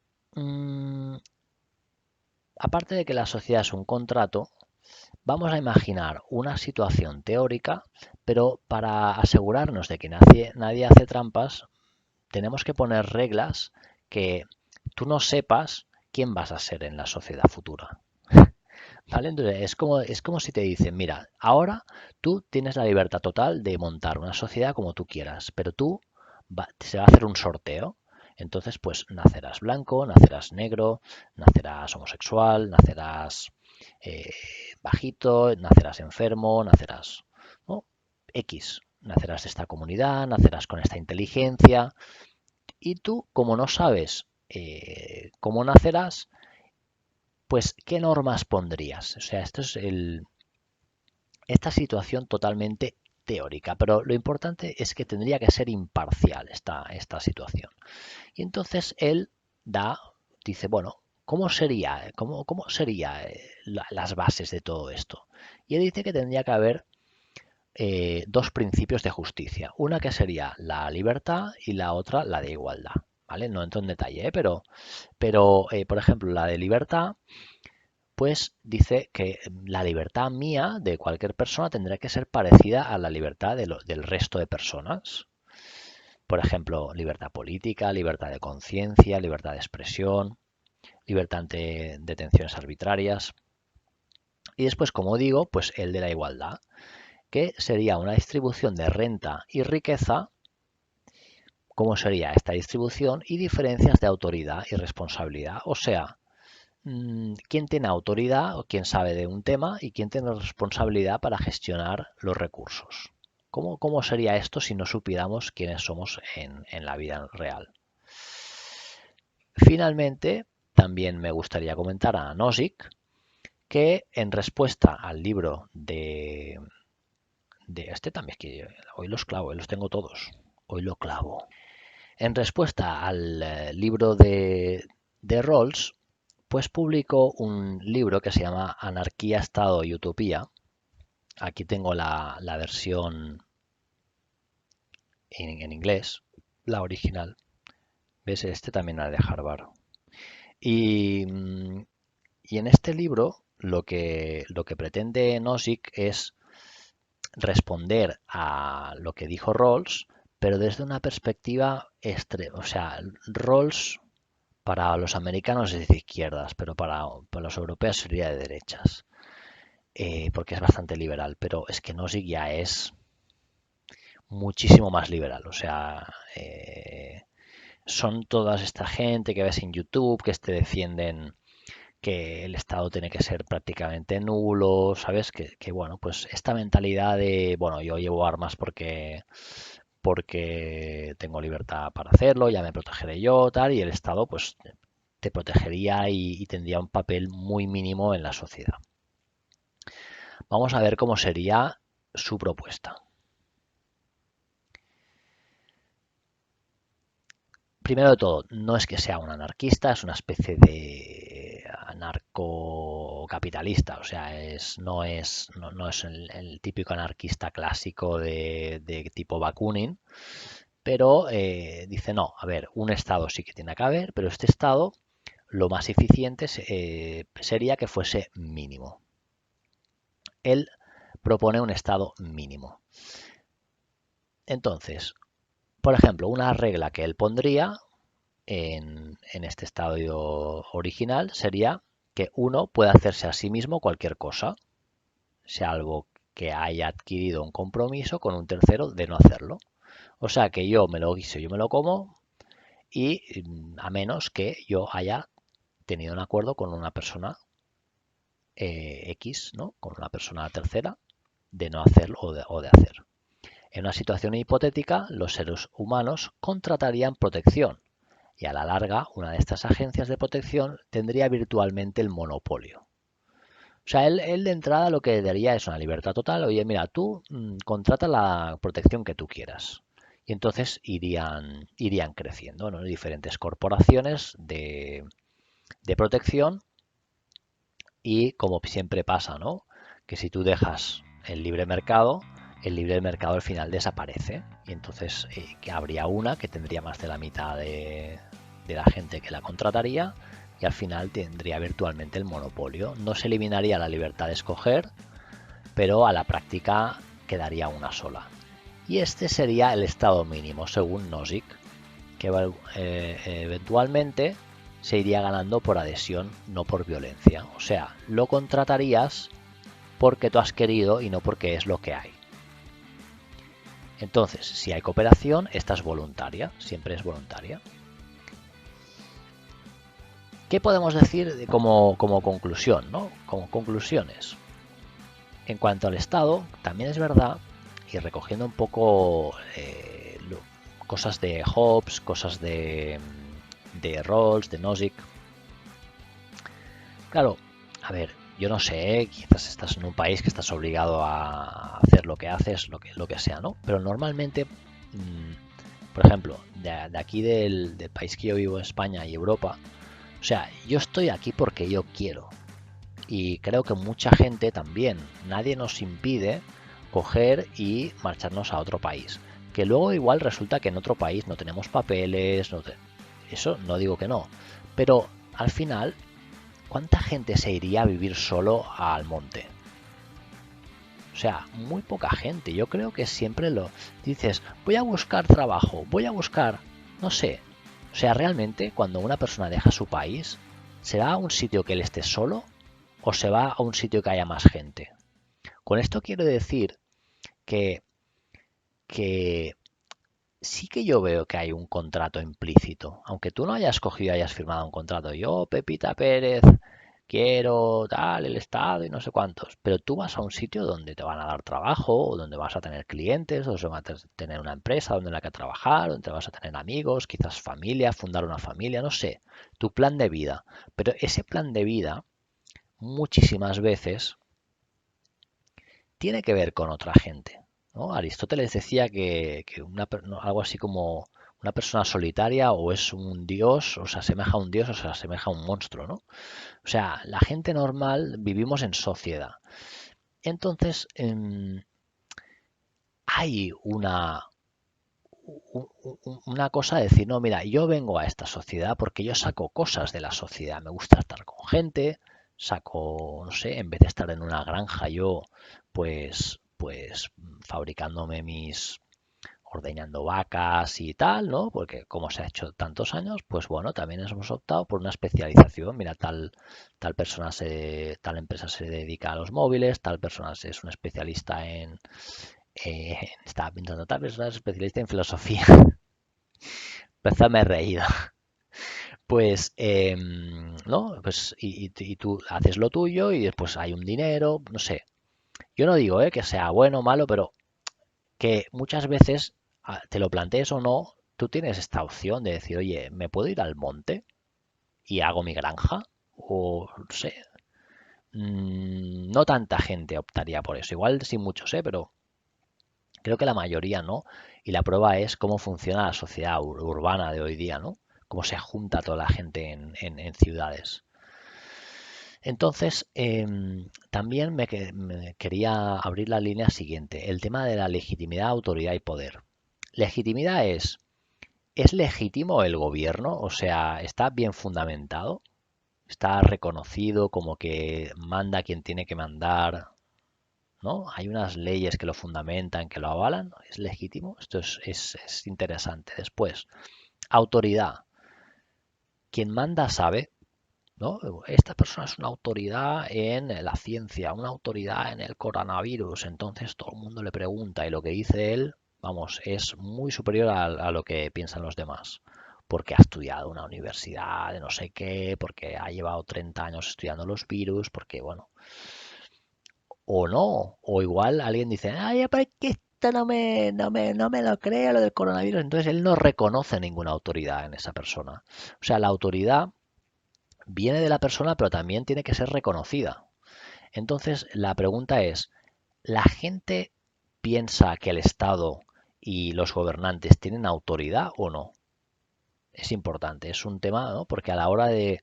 S1: aparte de que la sociedad es un contrato, vamos a imaginar una situación teórica, pero para asegurarnos de que nadie hace trampas, tenemos que poner reglas que tú no sepas quién vas a ser en la sociedad futura. ¿Vale? Entonces es como si te dicen, mira, ahora tú tienes la libertad total de montar una sociedad como tú quieras, pero se va a hacer un sorteo. Entonces, pues nacerás blanco, nacerás negro, nacerás homosexual, nacerás bajito, nacerás enfermo, nacerás, ¿no? X. nacerás de esta comunidad, nacerás con esta inteligencia, y tú, como no sabes cómo nacerás, pues ¿qué normas pondrías? O sea, esta situación totalmente teórica, pero lo importante es que tendría que ser imparcial esta situación. Y entonces él dice, bueno, ¿cómo sería las bases de todo esto? Y él dice que tendría que haber dos principios de justicia. Una que sería la libertad y la otra la de igualdad. ¿Vale? No entro en detalle, pero por ejemplo, la de libertad, pues dice que la libertad mía de cualquier persona tendrá que ser parecida a la libertad del resto de personas. Por ejemplo, libertad política, libertad de conciencia, libertad de expresión, libertad ante detenciones arbitrarias. Y después, como digo, pues el de la igualdad, que sería una distribución de renta y riqueza, cómo sería esta distribución y diferencias de autoridad y responsabilidad. O sea, quién tiene autoridad o quién sabe de un tema y quién tiene responsabilidad para gestionar los recursos. ¿Cómo sería esto si no supiéramos quiénes somos en la vida real? Finalmente, también me gustaría comentar a Nozick que en respuesta al libro de este también, es que hoy los clavo, hoy los tengo todos, hoy lo clavo. En respuesta al libro de Rawls, pues publicó un libro que se llama Anarquía, Estado y Utopía. Aquí tengo la versión en inglés, la original. ¿Ves? Este también era de Harvard. Y, y en este libro lo que pretende Nozick es responder a lo que dijo Rawls, pero desde una perspectiva extrema. O sea, Rawls para los americanos es de izquierdas, pero para los europeos sería de derechas, porque es bastante liberal. Pero es que Nozick ya es muchísimo más liberal. O sea, son toda esta gente que ves en YouTube que te defienden que el Estado tiene que ser prácticamente nulo, ¿sabes? Bueno, pues esta mentalidad de, bueno, yo llevo armas porque tengo libertad para hacerlo, ya me protegeré yo, tal, y el Estado, pues, te protegería y tendría un papel muy mínimo en la sociedad. Vamos a ver cómo sería su propuesta. Primero de todo, no es que sea un anarquista, es una especie de anarcocapitalista, o sea, no es el típico anarquista clásico de tipo Bakunin, pero dice, no, a ver, un Estado sí que tiene que haber, pero este Estado lo más eficiente sería que fuese mínimo. Él propone un Estado mínimo. Entonces, por ejemplo, una regla que él pondría en este estadio original sería que uno puede hacerse a sí mismo cualquier cosa, salvo que haya adquirido un compromiso con un tercero de no hacerlo. O sea que yo me lo guiso, yo me lo como y a menos que yo haya tenido un acuerdo con una persona X, ¿no? Con una persona tercera de no hacerlo o de hacer. En una situación hipotética, los seres humanos contratarían protección y a la larga una de estas agencias de protección tendría virtualmente el monopolio. O sea, él de entrada lo que daría es una libertad total. Oye, mira, tú contrata la protección que tú quieras. Y entonces irían creciendo, ¿no? Diferentes corporaciones de protección y como siempre pasa, ¿no? Que si tú dejas el libre mercado al final desaparece. Y entonces que habría una que tendría más de la mitad de la gente que la contrataría y al final tendría virtualmente el monopolio. No se eliminaría la libertad de escoger, pero a la práctica quedaría una sola. Y este sería el estado mínimo, según Nozick, que eventualmente se iría ganando por adhesión, no por violencia. O sea, lo contratarías porque tú has querido y no porque es lo que hay. Entonces, si hay cooperación, esta es voluntaria, siempre es voluntaria. ¿Qué podemos decir como conclusión, ¿no? Como conclusiones. En cuanto al Estado, también es verdad, y recogiendo un poco cosas de Hobbes, cosas de Rawls, de Nozick. Claro, a ver, yo no sé, quizás estás en un país que estás obligado a hacer lo que haces, lo que sea, ¿no? Pero normalmente, por ejemplo, de aquí del país que yo vivo, España y Europa, o sea, yo estoy aquí porque yo quiero. Y creo que mucha gente también. Nadie nos impide coger y marcharnos a otro país. Que luego igual resulta que en otro país no tenemos papeles, eso no digo que no. Pero al final, ¿cuánta gente se iría a vivir solo al monte? O sea, muy poca gente. Yo creo que siempre lo dices, voy a buscar trabajo, voy a buscar, no sé. O sea, realmente cuando una persona deja su país, ¿será a un sitio que él esté solo o se va a un sitio que haya más gente? Con esto quiero decir que, que sí que yo veo que hay un contrato implícito. Aunque tú no hayas cogido y hayas firmado un contrato. Yo, Pepita Pérez, quiero tal, el Estado y no sé cuántos. Pero tú vas a un sitio donde te van a dar trabajo, o donde vas a tener clientes, o donde vas a tener una empresa donde la que trabajar, donde vas a tener amigos, quizás familia, fundar una familia, no sé. Tu plan de vida. Pero ese plan de vida, muchísimas veces, tiene que ver con otra gente, ¿no? Aristóteles decía que algo así como una persona solitaria o es un dios, o se asemeja a un dios o se asemeja a un monstruo, ¿no? O sea, la gente normal vivimos en sociedad. Entonces, hay una cosa de decir, no, mira, yo vengo a esta sociedad porque yo saco cosas de la sociedad. Me gusta estar con gente, saco, no sé, en vez de estar en una granja yo, pues fabricándome ordeñando vacas y tal, ¿no? Porque como se ha hecho tantos años, pues bueno, también hemos optado por una especialización. Mira, tal empresa se dedica a los móviles, tal persona es un especialista estaba pintando tal persona es especialista en filosofía. Empezó me he reído. Pues, ¿no? Pues, y tú haces lo tuyo y después hay un dinero, no sé. Yo no digo, que sea bueno o malo, pero que muchas veces, te lo plantees o no, tú tienes esta opción de decir, oye, ¿me puedo ir al monte y hago mi granja? O, no sé, no tanta gente optaría por eso. Igual sí muchos, pero creo que la mayoría no. Y la prueba es cómo funciona la sociedad urbana de hoy día, ¿no? Cómo se junta toda la gente en ciudades. Entonces, también me quería abrir la línea siguiente, el tema de la legitimidad, autoridad y poder. Legitimidad ¿es legítimo el gobierno? O sea, ¿está bien fundamentado? ¿Está reconocido como que manda quien tiene que mandar? ¿No? Hay unas leyes que lo fundamentan, que lo avalan. ¿Es legítimo? Esto es interesante. Después, autoridad. Quien manda sabe, ¿no? Esta persona es una autoridad en la ciencia, una autoridad en el coronavirus. Entonces todo el mundo le pregunta y lo que dice él, vamos, es muy superior a lo que piensan los demás. Porque ha estudiado en una universidad de no sé qué, porque ha llevado 30 años estudiando los virus, porque bueno, o no, o igual alguien dice, ay, pero es que esto no me lo creo, lo del coronavirus. Entonces él no reconoce ninguna autoridad en esa persona. O sea, la autoridad viene de la persona, pero también tiene que ser reconocida. Entonces, la pregunta es, ¿la gente piensa que el Estado y los gobernantes tienen autoridad o no? Es importante, es un tema, ¿no? Porque a la hora de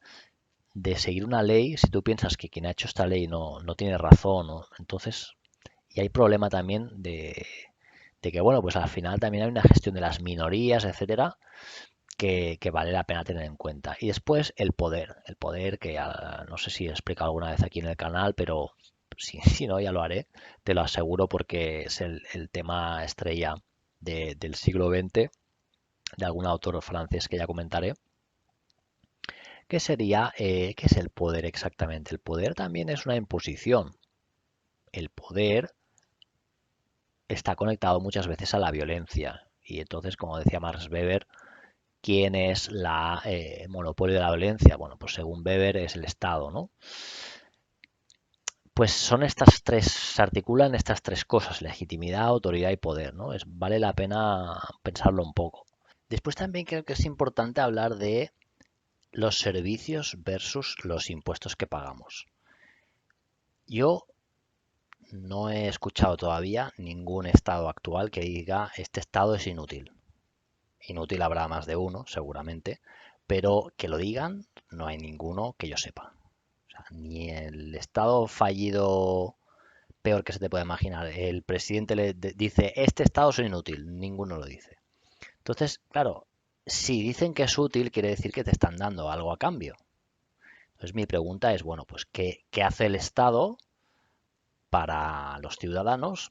S1: seguir una ley, si tú piensas que quien ha hecho esta ley no tiene razón, ¿no? Entonces, y hay problema también de que, bueno, pues al final también hay una gestión de las minorías, etcétera, que vale la pena tener en cuenta. Y después el poder que no sé si he explicado alguna vez aquí en el canal, pero si no, ya lo haré, te lo aseguro porque es el tema estrella del siglo XX, de algún autor francés que ya comentaré, que sería, ¿qué es el poder exactamente? El poder también es una imposición. El poder está conectado muchas veces a la violencia. Y entonces, como decía Max Weber, ¿quién es el monopolio de la violencia? Bueno, pues según Weber es el Estado, ¿no? Pues son estas tres, se articulan estas tres cosas: legitimidad, autoridad y poder, ¿no? Vale la pena pensarlo un poco. Después también creo que es importante hablar de los servicios versus los impuestos que pagamos. Yo no he escuchado todavía ningún estado actual que diga este estado es inútil. Inútil habrá más de uno, seguramente, pero que lo digan no hay ninguno que yo sepa. O sea, ni el estado fallido peor que se te puede imaginar, el presidente dice este estado es inútil, ninguno lo dice. Entonces, claro, si dicen que es útil, quiere decir que te están dando algo a cambio. Entonces mi pregunta es, bueno, pues ¿qué hace el Estado para los ciudadanos?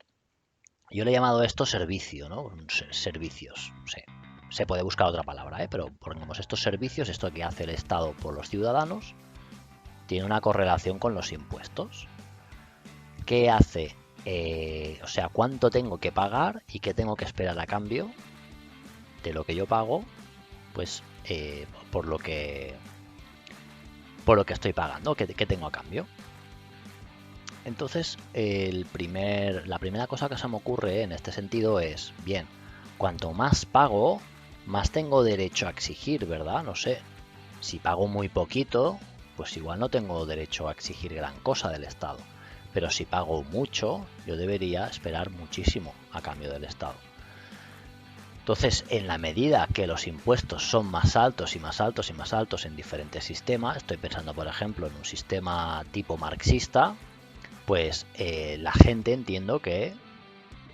S1: Yo le he llamado esto servicio, ¿no? Servicios. Sí. Se puede buscar otra palabra, ¿eh? Pero pongamos estos servicios, esto que hace el Estado por los ciudadanos, tiene una correlación con los impuestos. ¿Qué hace? O sea, ¿cuánto tengo que pagar y qué tengo que esperar a cambio de lo que yo pago? Pues por lo que estoy pagando, ¿qué tengo a cambio? Entonces, la primera cosa que se me ocurre en este sentido es, bien, cuanto más pago, más tengo derecho a exigir, ¿verdad? No sé, si pago muy poquito, pues igual no tengo derecho a exigir gran cosa del Estado. Pero si pago mucho, yo debería esperar muchísimo a cambio del Estado. Entonces, en la medida que los impuestos son más altos y más altos y más altos en diferentes sistemas, estoy pensando, por ejemplo, en un sistema tipo marxista, pues la gente, entiendo que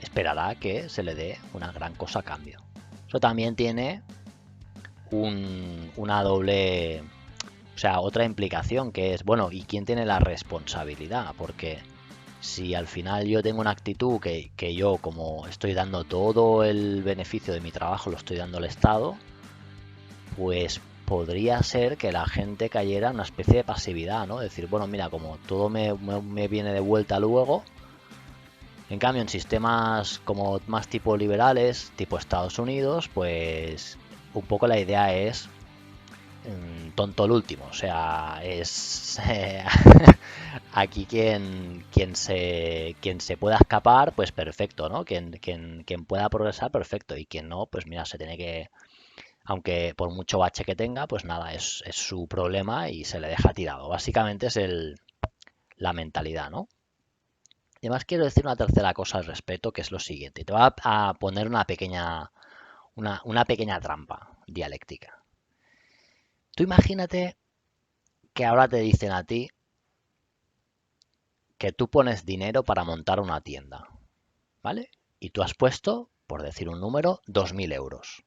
S1: esperará que se le dé una gran cosa a cambio. Eso también tiene una doble, o sea, otra implicación, que es, bueno, ¿y quién tiene la responsabilidad? Porque si al final yo tengo una actitud que yo, como estoy dando todo el beneficio de mi trabajo, lo estoy dando al Estado, pues podría ser que la gente cayera en una especie de pasividad, ¿no? Decir, bueno, mira, como todo me viene de vuelta luego. En cambio, en sistemas como más tipo liberales, tipo Estados Unidos, pues un poco la idea es tonto el último. O sea, es aquí quien se pueda escapar, pues perfecto, ¿no? Quien pueda progresar, perfecto. Y quien no, pues mira, se tiene que, aunque por mucho bache que tenga, pues nada, es su problema y se le deja tirado. Básicamente es la mentalidad, ¿no? Y además quiero decir una tercera cosa al respecto, que es lo siguiente. Te voy a poner una pequeña trampa dialéctica. Tú imagínate que ahora te dicen a ti que tú pones dinero para montar una tienda, ¿vale? Y tú has puesto, por decir un número, 2.000 euros.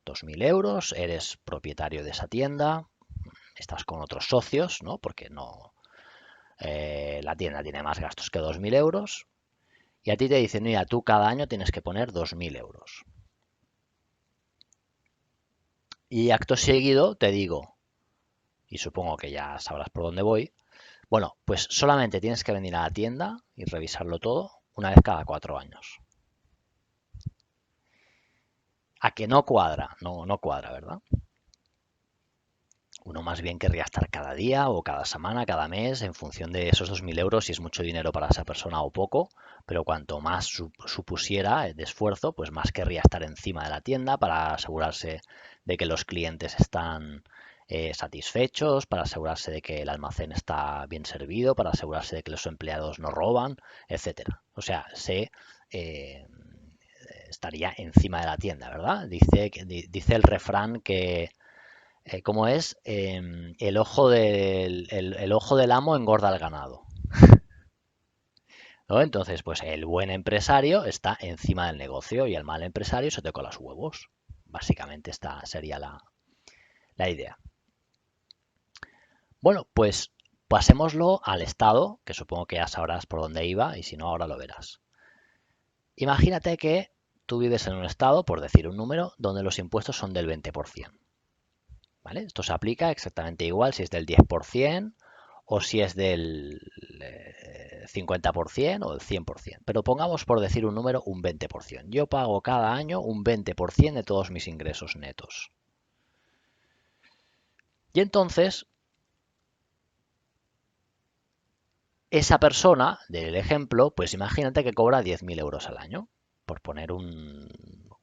S1: 2.000 euros, eres propietario de esa tienda, estás con otros socios, ¿no? Porque no, la tienda tiene más gastos que 2.000 euros. Y a ti te dicen, mira, tú cada año tienes que poner 2.000 euros. Y acto seguido te digo, y supongo que ya sabrás por dónde voy, bueno, pues solamente tienes que venir a la tienda y revisarlo todo una vez cada 4 años. ¿A que no cuadra? No, no cuadra, ¿verdad? Uno más bien querría estar cada día o cada semana, cada mes, en función de esos 2.000 euros, si es mucho dinero para esa persona o poco, pero cuanto más supusiera de esfuerzo, pues más querría estar encima de la tienda para asegurarse de que los clientes están satisfechos, para asegurarse de que el almacén está bien servido, para asegurarse de que los empleados no roban, etcétera. O sea, estaría encima de la tienda, ¿verdad? Dice el refrán que ¿cómo es? El ojo del amo engorda al ganado, ¿no? Entonces, pues el buen empresario está encima del negocio y el mal empresario se toca los huevos. Básicamente esta sería la idea. Bueno, pues pasémoslo al Estado, que supongo que ya sabrás por dónde iba y si no, ahora lo verás. Imagínate que tú vives en un estado, por decir un número, donde los impuestos son del 20%. ¿Vale? Esto se aplica exactamente igual si es del 10% o si es del 50% o del 100%. Pero pongamos, por decir un número, un 20%. Yo pago cada año un 20% de todos mis ingresos netos. Y entonces, esa persona del ejemplo, pues imagínate que cobra 10.000 euros al año, por poner un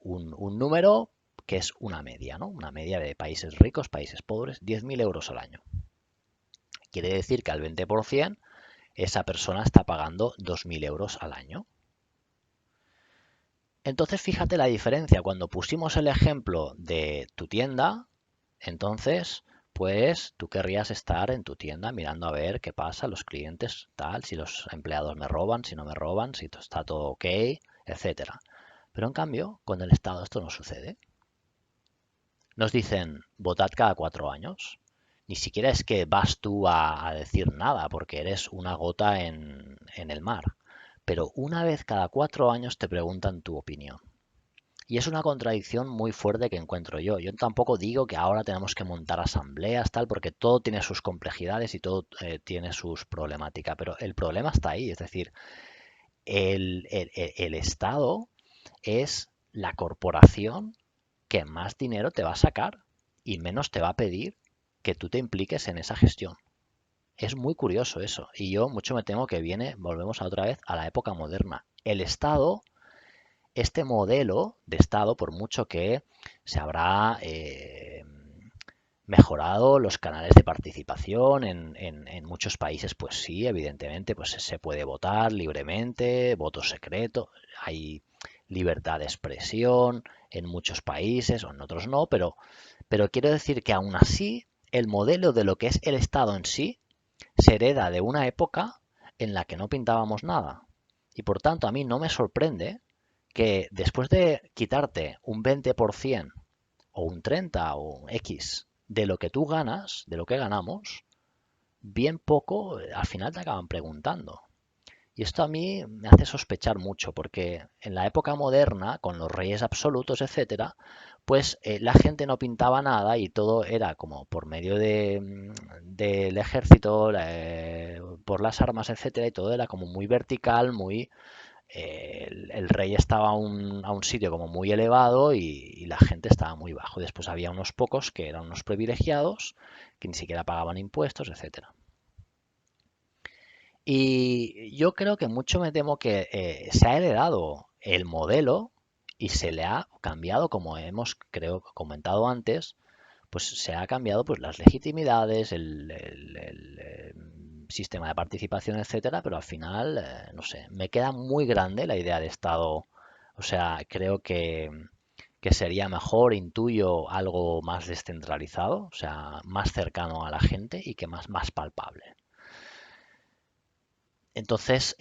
S1: número que es una media, ¿no? Una media de países ricos, países pobres, 10.000 euros al año. Quiere decir que al 20% esa persona está pagando 2.000 euros al año. Entonces fíjate la diferencia. Cuando pusimos el ejemplo de tu tienda, entonces pues tú querrías estar en tu tienda mirando a ver qué pasa, los clientes, tal, si los empleados me roban, si no me roban, si está todo ok, etcétera. Pero en cambio, con el Estado esto no sucede. Nos dicen, votad cada 4 años. Ni siquiera es que vas tú a decir nada, porque eres una gota en el mar. Pero una vez cada 4 años te preguntan tu opinión. Y es una contradicción muy fuerte que encuentro yo. Yo tampoco digo que ahora tenemos que montar asambleas, tal, porque todo tiene sus complejidades y todo tiene sus problemáticas. Pero el problema está ahí. Es decir, el Estado es la corporación que más dinero te va a sacar y menos te va a pedir que tú te impliques en esa gestión. Es muy curioso eso. Y yo mucho me temo que volvemos a otra vez a la época moderna. El Estado, este modelo de Estado, por mucho que se habrá mejorado los canales de participación en muchos países, pues sí, evidentemente, pues se puede votar libremente, voto secreto, hay libertad de expresión en muchos países, o en otros no, pero quiero decir que aún así el modelo de lo que es el Estado en sí se hereda de una época en la que no pintábamos nada. Y por tanto a mí no me sorprende que después de quitarte un 20% o un 30 o un X de lo que tú ganas, de lo que ganamos, bien poco al final te acaban preguntando. Y esto a mí me hace sospechar mucho, porque en la época moderna, con los reyes absolutos, etcétera, pues la gente no pintaba nada y todo era como por medio del ejército, por las armas, etcétera, y todo era como muy vertical, muy el rey estaba a un sitio como muy elevado y la gente estaba muy bajo. Después había unos pocos que eran unos privilegiados que ni siquiera pagaban impuestos, etcétera. Y yo creo que mucho me temo que se ha heredado el modelo y se le ha cambiado, como hemos, creo, comentado antes, pues se ha cambiado pues las legitimidades, el sistema de participación, etcétera, pero al final, no sé, me queda muy grande la idea de Estado. O sea, creo que sería mejor, intuyo algo más descentralizado, o sea, más cercano a la gente y que más palpable. Entonces,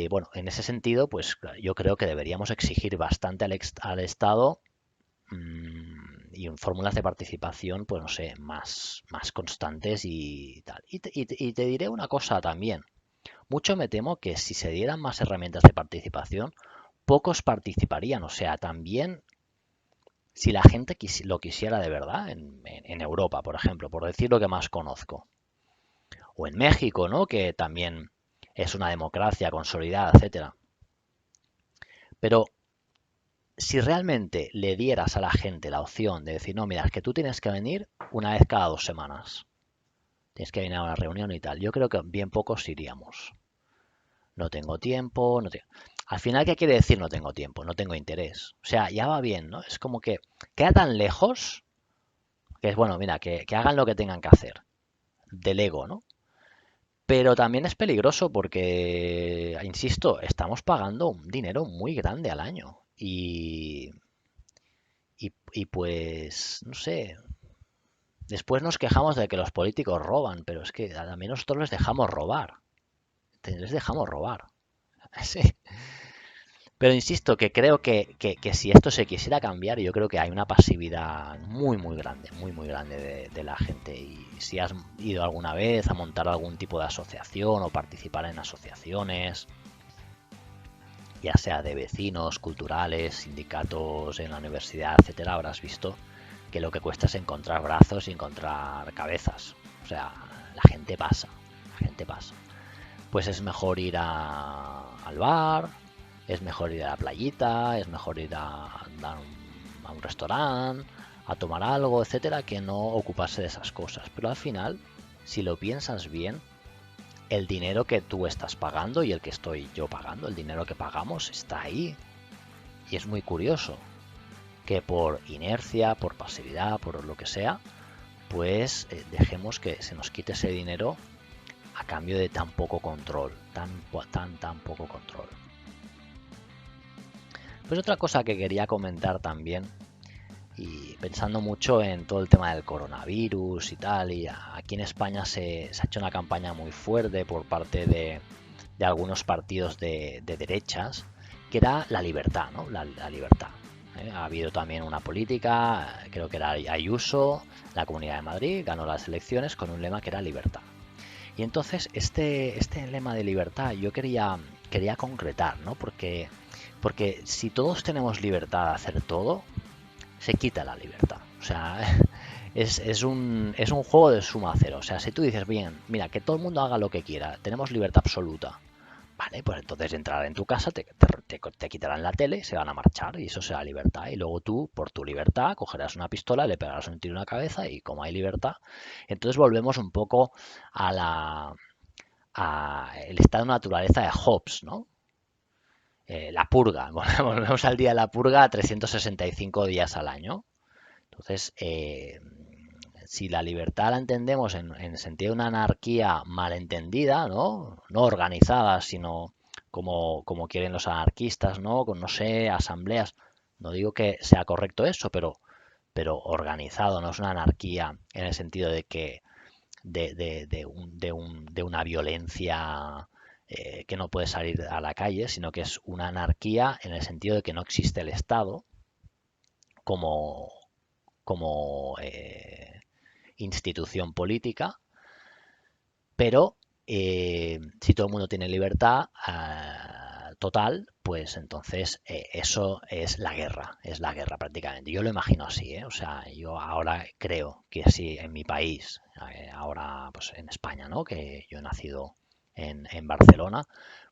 S1: bueno, en ese sentido, pues yo creo que deberíamos exigir bastante al Estado y en fórmulas de participación, pues no sé, más constantes y tal. Y te diré una cosa también. Mucho me temo que si se dieran más herramientas de participación, pocos participarían. O sea, también si la gente lo quisiera de verdad, en Europa, por ejemplo, por decir lo que más conozco, o en México, ¿no? Que también es una democracia consolidada, etcétera. Pero si realmente le dieras a la gente la opción de decir, no, mira, es que tú tienes que venir una vez cada 2 semanas, tienes que venir a una reunión y tal, yo creo que bien pocos iríamos. No tengo tiempo, no te... Al final, ¿qué quiere decir no tengo tiempo? No tengo interés. O sea, ya va bien, ¿no? Es como que queda tan lejos que es bueno, mira, que hagan lo que tengan que hacer, del ego, ¿no? Pero también es peligroso porque, insisto, estamos pagando un dinero muy grande al año. Y pues, no sé, después nos quejamos de que los políticos roban, pero es que a mí nosotros les dejamos robar. Les dejamos robar. Sí. Pero insisto que creo que si esto se quisiera cambiar, yo creo que hay una pasividad muy, muy grande de la gente. Y si has ido alguna vez a montar algún tipo de asociación o participar en asociaciones, ya sea de vecinos, culturales, sindicatos en la universidad, etcétera, habrás visto que lo que cuesta es encontrar brazos y encontrar cabezas. O sea, la gente pasa. Pues es mejor ir al bar, es mejor ir a la playita, es mejor ir a un restaurante, a tomar algo, etcétera, que no ocuparse de esas cosas. Pero al final, si lo piensas bien, el dinero que tú estás pagando y el que estoy yo pagando, el dinero que pagamos está ahí. Y es muy curioso que por inercia, por pasividad, por lo que sea, pues dejemos que se nos quite ese dinero a cambio de tan poco control, tan poco control. Pues otra cosa que quería comentar también, y pensando mucho en todo el tema del coronavirus y tal, y aquí en España se ha hecho una campaña muy fuerte por parte de algunos partidos de derechas, que era la libertad, ¿no? La libertad. Ha habido también una política, creo que era Ayuso, la Comunidad de Madrid, ganó las elecciones con un lema que era libertad. Y entonces este lema de libertad yo quería concretar, ¿no? Porque si todos tenemos libertad de hacer todo, se quita la libertad. O sea, es un juego de suma cero. O sea, si tú dices, bien, mira, que todo el mundo haga lo que quiera, tenemos libertad absoluta. Vale, pues entonces entrarán en tu casa, te quitarán la tele, se van a marchar y eso será libertad. Y luego tú, por tu libertad, cogerás una pistola, le pegarás un tiro en la cabeza y como hay libertad, entonces volvemos un poco a el estado de naturaleza de Hobbes, ¿no? La purga, volvemos al día de la purga 365 días al año. Entonces, si la libertad la entendemos en el sentido de una anarquía malentendida, ¿no? No organizada, sino como quieren los anarquistas, ¿no? Con, no sé, asambleas. No digo que sea correcto eso, pero organizado, no es una anarquía en el sentido de que de una violencia que no puede salir a la calle, sino que es una anarquía en el sentido de que no existe el Estado como, como institución política, pero si todo el mundo tiene libertad total, pues entonces eso es la guerra prácticamente. Yo lo imagino así, ¿eh? O sea, yo ahora creo que si en mi país, ahora pues en España, ¿no? Que yo he nacido en Barcelona,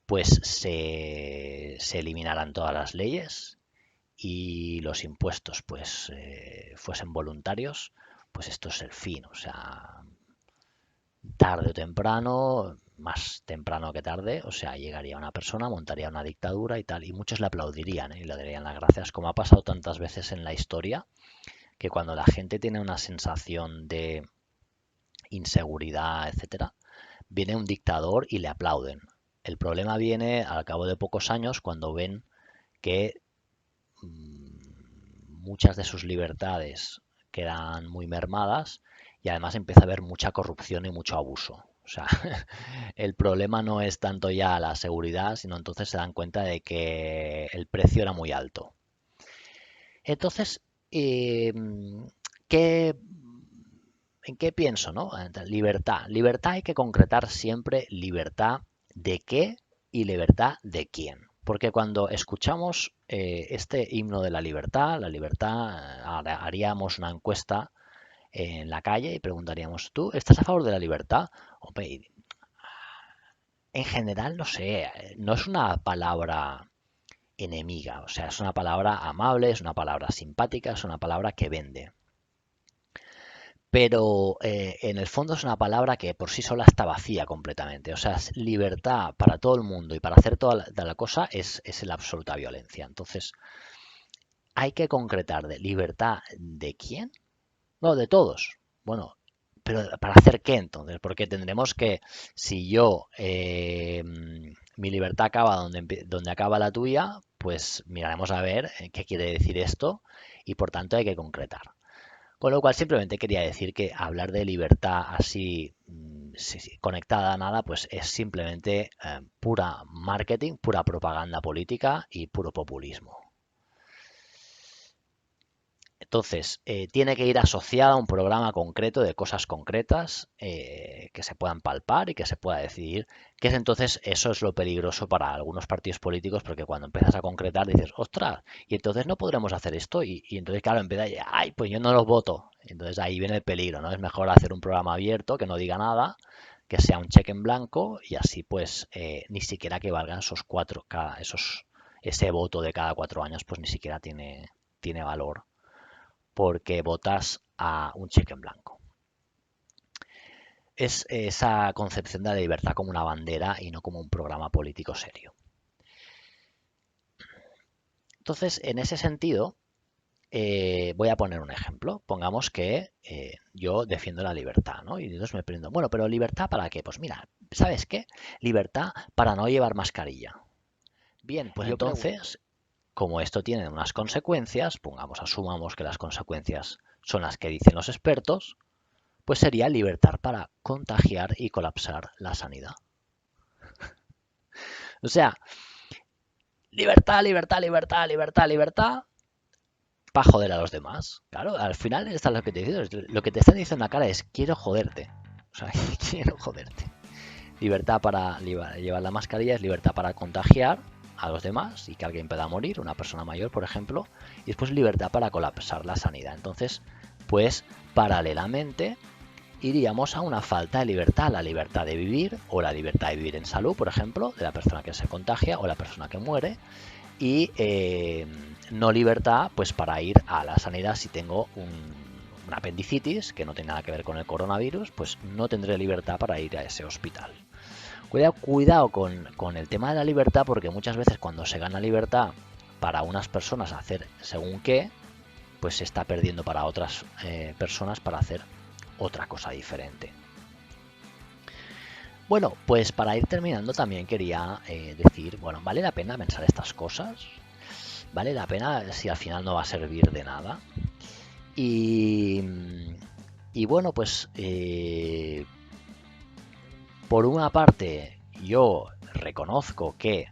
S1: pues se eliminarán todas las leyes y los impuestos pues fuesen voluntarios, pues esto es el fin. O sea, tarde o temprano, más temprano que tarde, o sea, llegaría una persona, montaría una dictadura y tal, y muchos le aplaudirían, ¿eh? Y le darían las gracias, como ha pasado tantas veces en la historia, que cuando la gente tiene una sensación de inseguridad, etcétera, viene un dictador y le aplauden. El problema viene al cabo de pocos años cuando ven que muchas de sus libertades quedan muy mermadas y además empieza a haber mucha corrupción y mucho abuso. O sea, el problema no es tanto ya la seguridad, sino entonces se dan cuenta de que el precio era muy alto. Entonces, eh, ¿qué, ¿en qué pienso, no? Libertad. Libertad hay que concretar siempre libertad de qué y libertad de quién. Porque cuando escuchamos este himno de la libertad, haríamos una encuesta en la calle y preguntaríamos, ¿tú estás a favor de la libertad? Hombre, en general, no sé, no es una palabra enemiga, o sea, es una palabra amable, es una palabra simpática, es una palabra que vende. Pero en el fondo es una palabra que por sí sola está vacía completamente. O sea, libertad para todo el mundo y para hacer toda la cosa es la absoluta violencia. Entonces, hay que concretar de libertad de quién. No, de todos. Bueno, pero ¿para hacer qué entonces? Porque tendremos que, si yo, mi libertad acaba donde acaba la tuya, pues miraremos a ver qué quiere decir esto y por tanto hay que concretar. Con lo cual simplemente quería decir que hablar de libertad así sí, conectada a nada, pues es simplemente pura marketing, pura propaganda política y puro populismo. Entonces, tiene que ir asociada a un programa concreto de cosas concretas que se puedan palpar y que se pueda decidir, que es entonces eso es lo peligroso para algunos partidos políticos, porque cuando empiezas a concretar dices, ostras, y entonces no podremos hacer esto, y entonces claro, empieza a, ay, pues yo no los voto. Entonces ahí viene el peligro, ¿no? Es mejor hacer un programa abierto que no diga nada, que sea un cheque en blanco y así pues ni siquiera que valgan ese voto de cada 4 años, pues ni siquiera tiene valor porque votas a un cheque en blanco. es esa concepción de la libertad como una bandera y no como un programa político serio. Entonces, en ese sentido, voy a poner un ejemplo. Pongamos que yo defiendo la libertad, ¿no? Y entonces me pregunto, bueno, pero ¿libertad para qué? Pues mira, ¿sabes qué? Libertad para no llevar mascarilla. Bien, pues
S2: Yo pregunto,
S1: entonces, como esto tiene unas consecuencias, asumamos que las consecuencias son las que dicen los expertos, pues sería libertad para contagiar y colapsar la sanidad. O sea, libertad, libertad, libertad, libertad, libertad, para joder a los demás. Claro, al final esto es lo que te digo. Lo que te están diciendo en la cara es quiero joderte. O sea, quiero joderte. Libertad para llevar la mascarilla es libertad para contagiar a los demás y que alguien pueda morir, una persona mayor, por ejemplo, y después libertad para colapsar la sanidad. Entonces, pues paralelamente iríamos a una falta de libertad, la libertad de vivir o la libertad de vivir en salud, por ejemplo, de la persona que se contagia o la persona que muere, y no libertad pues para ir a la sanidad si tengo una apendicitis que no tiene nada que ver con el coronavirus, pues no tendré libertad para ir a ese hospital. Cuidado con el tema de la libertad, porque muchas veces cuando se gana libertad para unas personas hacer según qué, pues se está perdiendo para otras personas para hacer otra cosa diferente. Bueno, pues para ir terminando también quería decir, bueno, ¿vale la pena pensar estas cosas? ¿Vale la pena si al final no va a servir de nada? Y, y bueno, pues por una parte yo reconozco que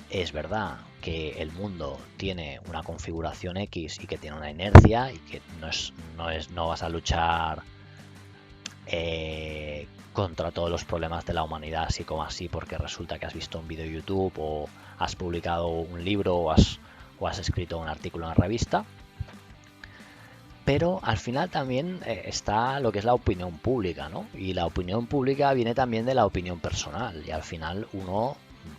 S1: es verdad que el mundo tiene una configuración X y que tiene una inercia y que no vas a luchar contra todos los problemas de la humanidad así como así porque resulta que has visto un vídeo de YouTube o has publicado un libro o has escrito un artículo en la revista. Pero al final también está lo que es la opinión pública, ¿no? Y la opinión pública viene también de la opinión personal. Y al final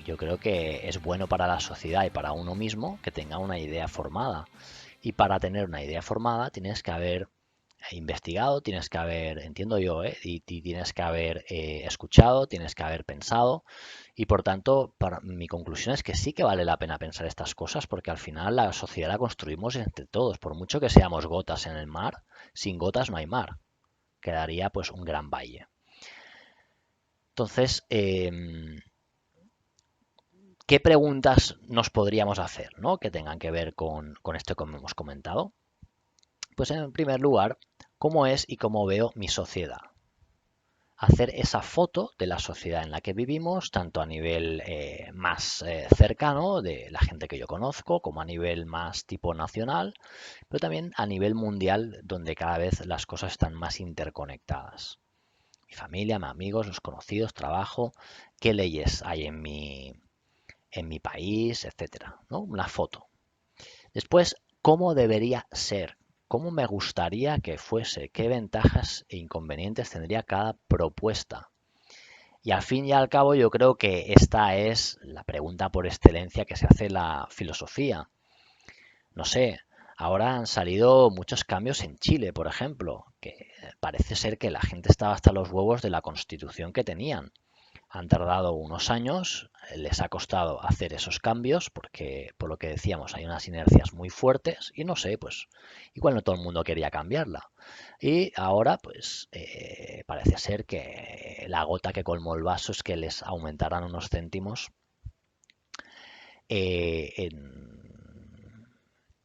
S1: yo creo que es bueno para la sociedad y para uno mismo que tenga una idea formada. Y para tener una idea formada tienes que haber investigado, tienes que haber, entiendo yo, y tienes que haber escuchado, tienes que haber pensado y por tanto mi conclusión es que sí que vale la pena pensar estas cosas porque al final la sociedad la construimos entre todos, por mucho que seamos gotas en el mar, sin gotas no hay mar, quedaría pues un gran valle. Entonces, ¿qué preguntas nos podríamos hacer, ¿no? Que tengan que ver con esto que hemos comentado? Pues en primer lugar, ¿cómo es y cómo veo mi sociedad? Hacer esa foto de la sociedad en la que vivimos, tanto a nivel más cercano de la gente que yo conozco, como a nivel más tipo nacional, pero también a nivel mundial, donde cada vez las cosas están más interconectadas. Mi familia, mis amigos, los conocidos, trabajo, qué leyes hay en mi país, etcétera, ¿no? Una foto. Después, ¿cómo debería ser? ¿Cómo me gustaría que fuese? ¿Qué ventajas e inconvenientes tendría cada propuesta? Y al fin y al cabo yo creo que esta es la pregunta por excelencia que se hace la filosofía. No sé, ahora han salido muchos cambios en Chile, por ejemplo, que parece ser que la gente estaba hasta los huevos de la constitución que tenían. Han tardado unos años, les ha costado hacer esos cambios porque, por lo que decíamos, hay unas inercias muy fuertes y no sé, pues igual no todo el mundo quería cambiarla. Y ahora, pues parece ser que la gota que colmó el vaso es que les aumentaran unos céntimos en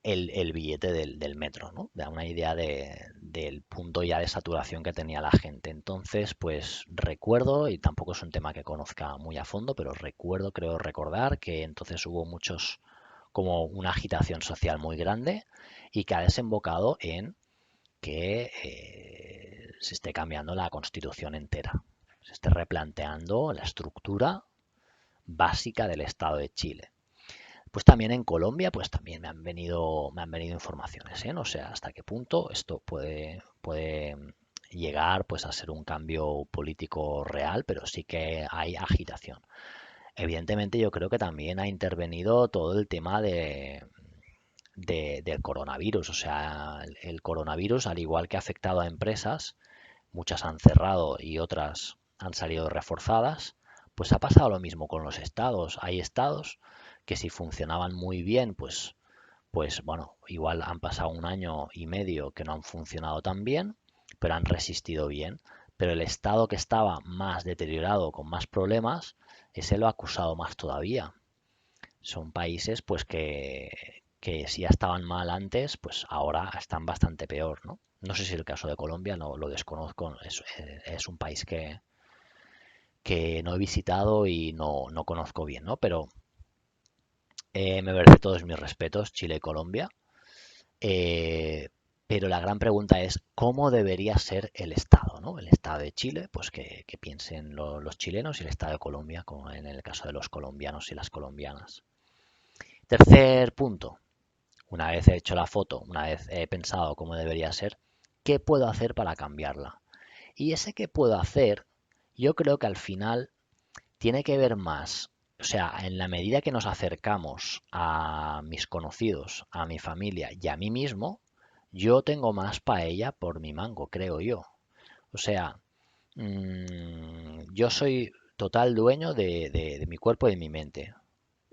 S1: el billete del metro, ¿no? Da una idea del punto ya de saturación que tenía la gente. Entonces, pues recuerdo, y tampoco es un tema que conozca muy a fondo, pero recuerdo, creo recordar que entonces hubo como una agitación social muy grande y que ha desembocado en que se esté cambiando la constitución entera, se esté replanteando la estructura básica del Estado de Chile. Pues también en Colombia, pues también me han venido informaciones, ¿eh? No sé hasta qué punto esto puede llegar pues a ser un cambio político real, pero sí que hay agitación. Evidentemente yo creo que también ha intervenido todo el tema del coronavirus. O sea, el coronavirus, al igual que ha afectado a empresas, muchas han cerrado y otras han salido reforzadas, pues ha pasado lo mismo con los estados. Hay estados que si funcionaban muy bien, pues bueno, igual han pasado un año y medio que no han funcionado tan bien, pero han resistido bien. Pero el estado que estaba más deteriorado, con más problemas, ese lo ha acusado más todavía. Son países pues que si ya estaban mal antes, pues ahora están bastante peor, ¿no? No sé si el caso de Colombia, no lo desconozco, es un país que no he visitado y no conozco bien, ¿no? Pero me merece todos mis respetos, Chile y Colombia. Eh, pero la gran pregunta es, ¿cómo debería ser el Estado, ¿no? El Estado de Chile, pues que piensen los chilenos, y el Estado de Colombia, como en el caso de los colombianos y las colombianas. Tercer punto, una vez he hecho la foto, una vez he pensado cómo debería ser, ¿qué puedo hacer para cambiarla? Y ese que puedo hacer, yo creo que al final tiene que ver más, o sea, en la medida que nos acercamos a mis conocidos, a mi familia y a mí mismo, yo tengo más paella por mi mango, creo yo. O sea, yo soy total dueño de mi cuerpo y de mi mente,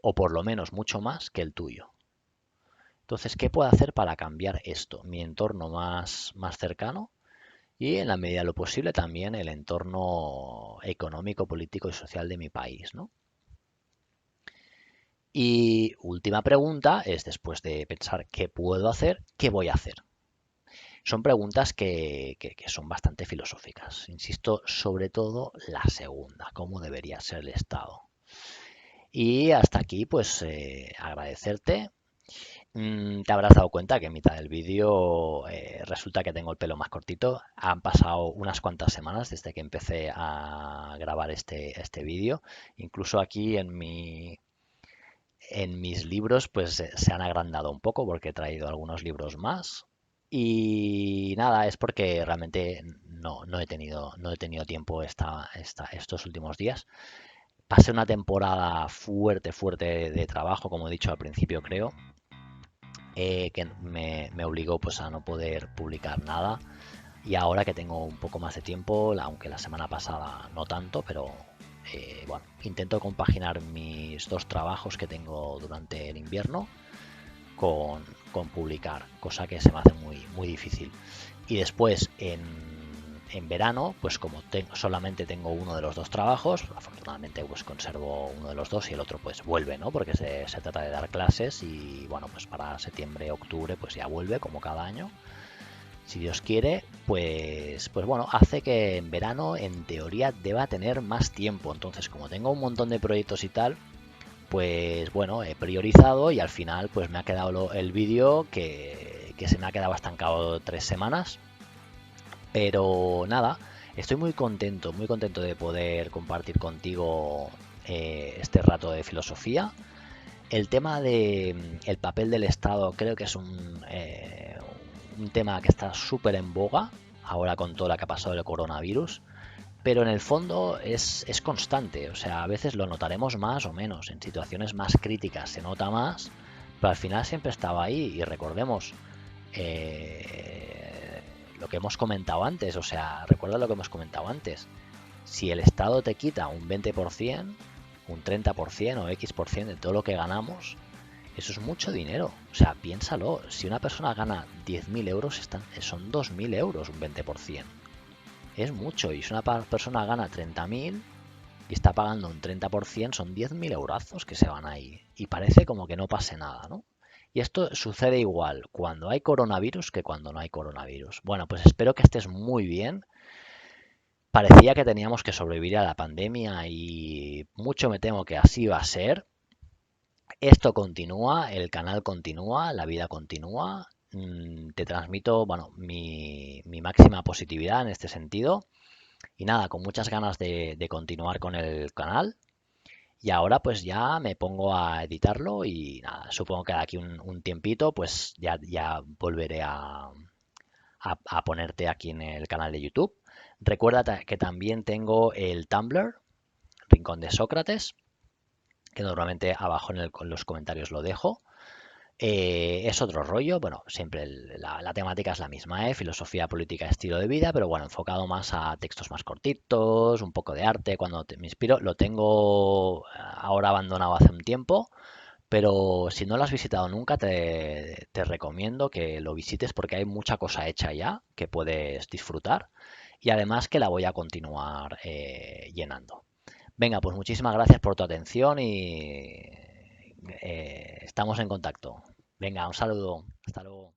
S1: o por lo menos mucho más que el tuyo. Entonces, ¿qué puedo hacer para cambiar esto? Mi entorno más cercano y en la medida de lo posible también el entorno económico, político y social de mi país, ¿no? Y última pregunta es, después de pensar qué puedo hacer, ¿qué voy a hacer? Son preguntas que son bastante filosóficas. Insisto, sobre todo la segunda, ¿cómo debería ser el Estado? Y hasta aquí, pues agradecerte. Te habrás dado cuenta que en mitad del vídeo resulta que tengo el pelo más cortito. Han pasado unas cuantas semanas desde que empecé a grabar este vídeo. Incluso aquí en mis libros pues se han agrandado un poco porque he traído algunos libros más. Y nada, es porque realmente no he tenido tiempo estos últimos días. Pasé una temporada fuerte de trabajo, como he dicho al principio, creo, que me obligó pues a no poder publicar nada. Y ahora que tengo un poco más de tiempo, aunque la semana pasada no tanto, pero bueno, intento compaginar mis dos trabajos que tengo durante el invierno con publicar, cosa que se me hace muy difícil. Y después en verano, pues como solamente tengo uno de los dos trabajos, afortunadamente pues conservo uno de los dos y el otro pues vuelve, ¿no? Porque se trata de dar clases y bueno, pues para septiembre, octubre pues ya vuelve como cada año. Si Dios quiere, pues bueno, hace que en verano en teoría deba tener más tiempo. Entonces, como tengo un montón de proyectos y tal, pues bueno, he priorizado y al final pues me ha quedado el vídeo que se me ha quedado estancado 3 semanas. Pero nada, estoy muy contento de poder compartir contigo este rato de filosofía. El tema de el papel del Estado creo que es un tema que está súper en boga ahora con todo lo que ha pasado del coronavirus, pero en el fondo es constante, o sea, a veces lo notaremos más o menos, en situaciones más críticas se nota más, pero al final siempre estaba ahí y recordemos eh, lo que hemos comentado antes, o sea, recuerda lo que hemos comentado antes, si el Estado te quita un 20%, un 30% o X% de todo lo que ganamos, eso es mucho dinero. O sea, piénsalo, si una persona gana 10.000 euros, son 2.000 euros un 20%. Es mucho. Y si una persona gana 30.000 y está pagando un 30%, son 10.000 eurazos que se van ahí. Y parece como que no pase nada, ¿no? Y esto sucede igual cuando hay coronavirus que cuando no hay coronavirus. Bueno, pues espero que estés muy bien. Parecía que teníamos que sobrevivir a la pandemia y mucho me temo que así va a ser. Esto continúa, el canal continúa, la vida continúa. Te transmito, bueno, mi máxima positividad en este sentido. Y nada, con muchas ganas de continuar con el canal. Y ahora pues ya me pongo a editarlo y nada, supongo que de aquí un tiempito pues ya volveré a ponerte aquí en el canal de YouTube. Recuerda que también tengo el Tumblr, Rincón de Sócrates, que normalmente abajo en los comentarios lo dejo. Es otro rollo, bueno, siempre la temática es la misma, ¿eh? Filosofía, política, estilo de vida, pero bueno, enfocado más a textos más cortitos, un poco de arte, cuando me inspiro. Lo tengo ahora abandonado hace un tiempo, pero si no lo has visitado nunca, te recomiendo que lo visites porque hay mucha cosa hecha ya que puedes disfrutar y además que la voy a continuar llenando. Venga, pues muchísimas gracias por tu atención y estamos en contacto. Venga, un saludo. Hasta luego.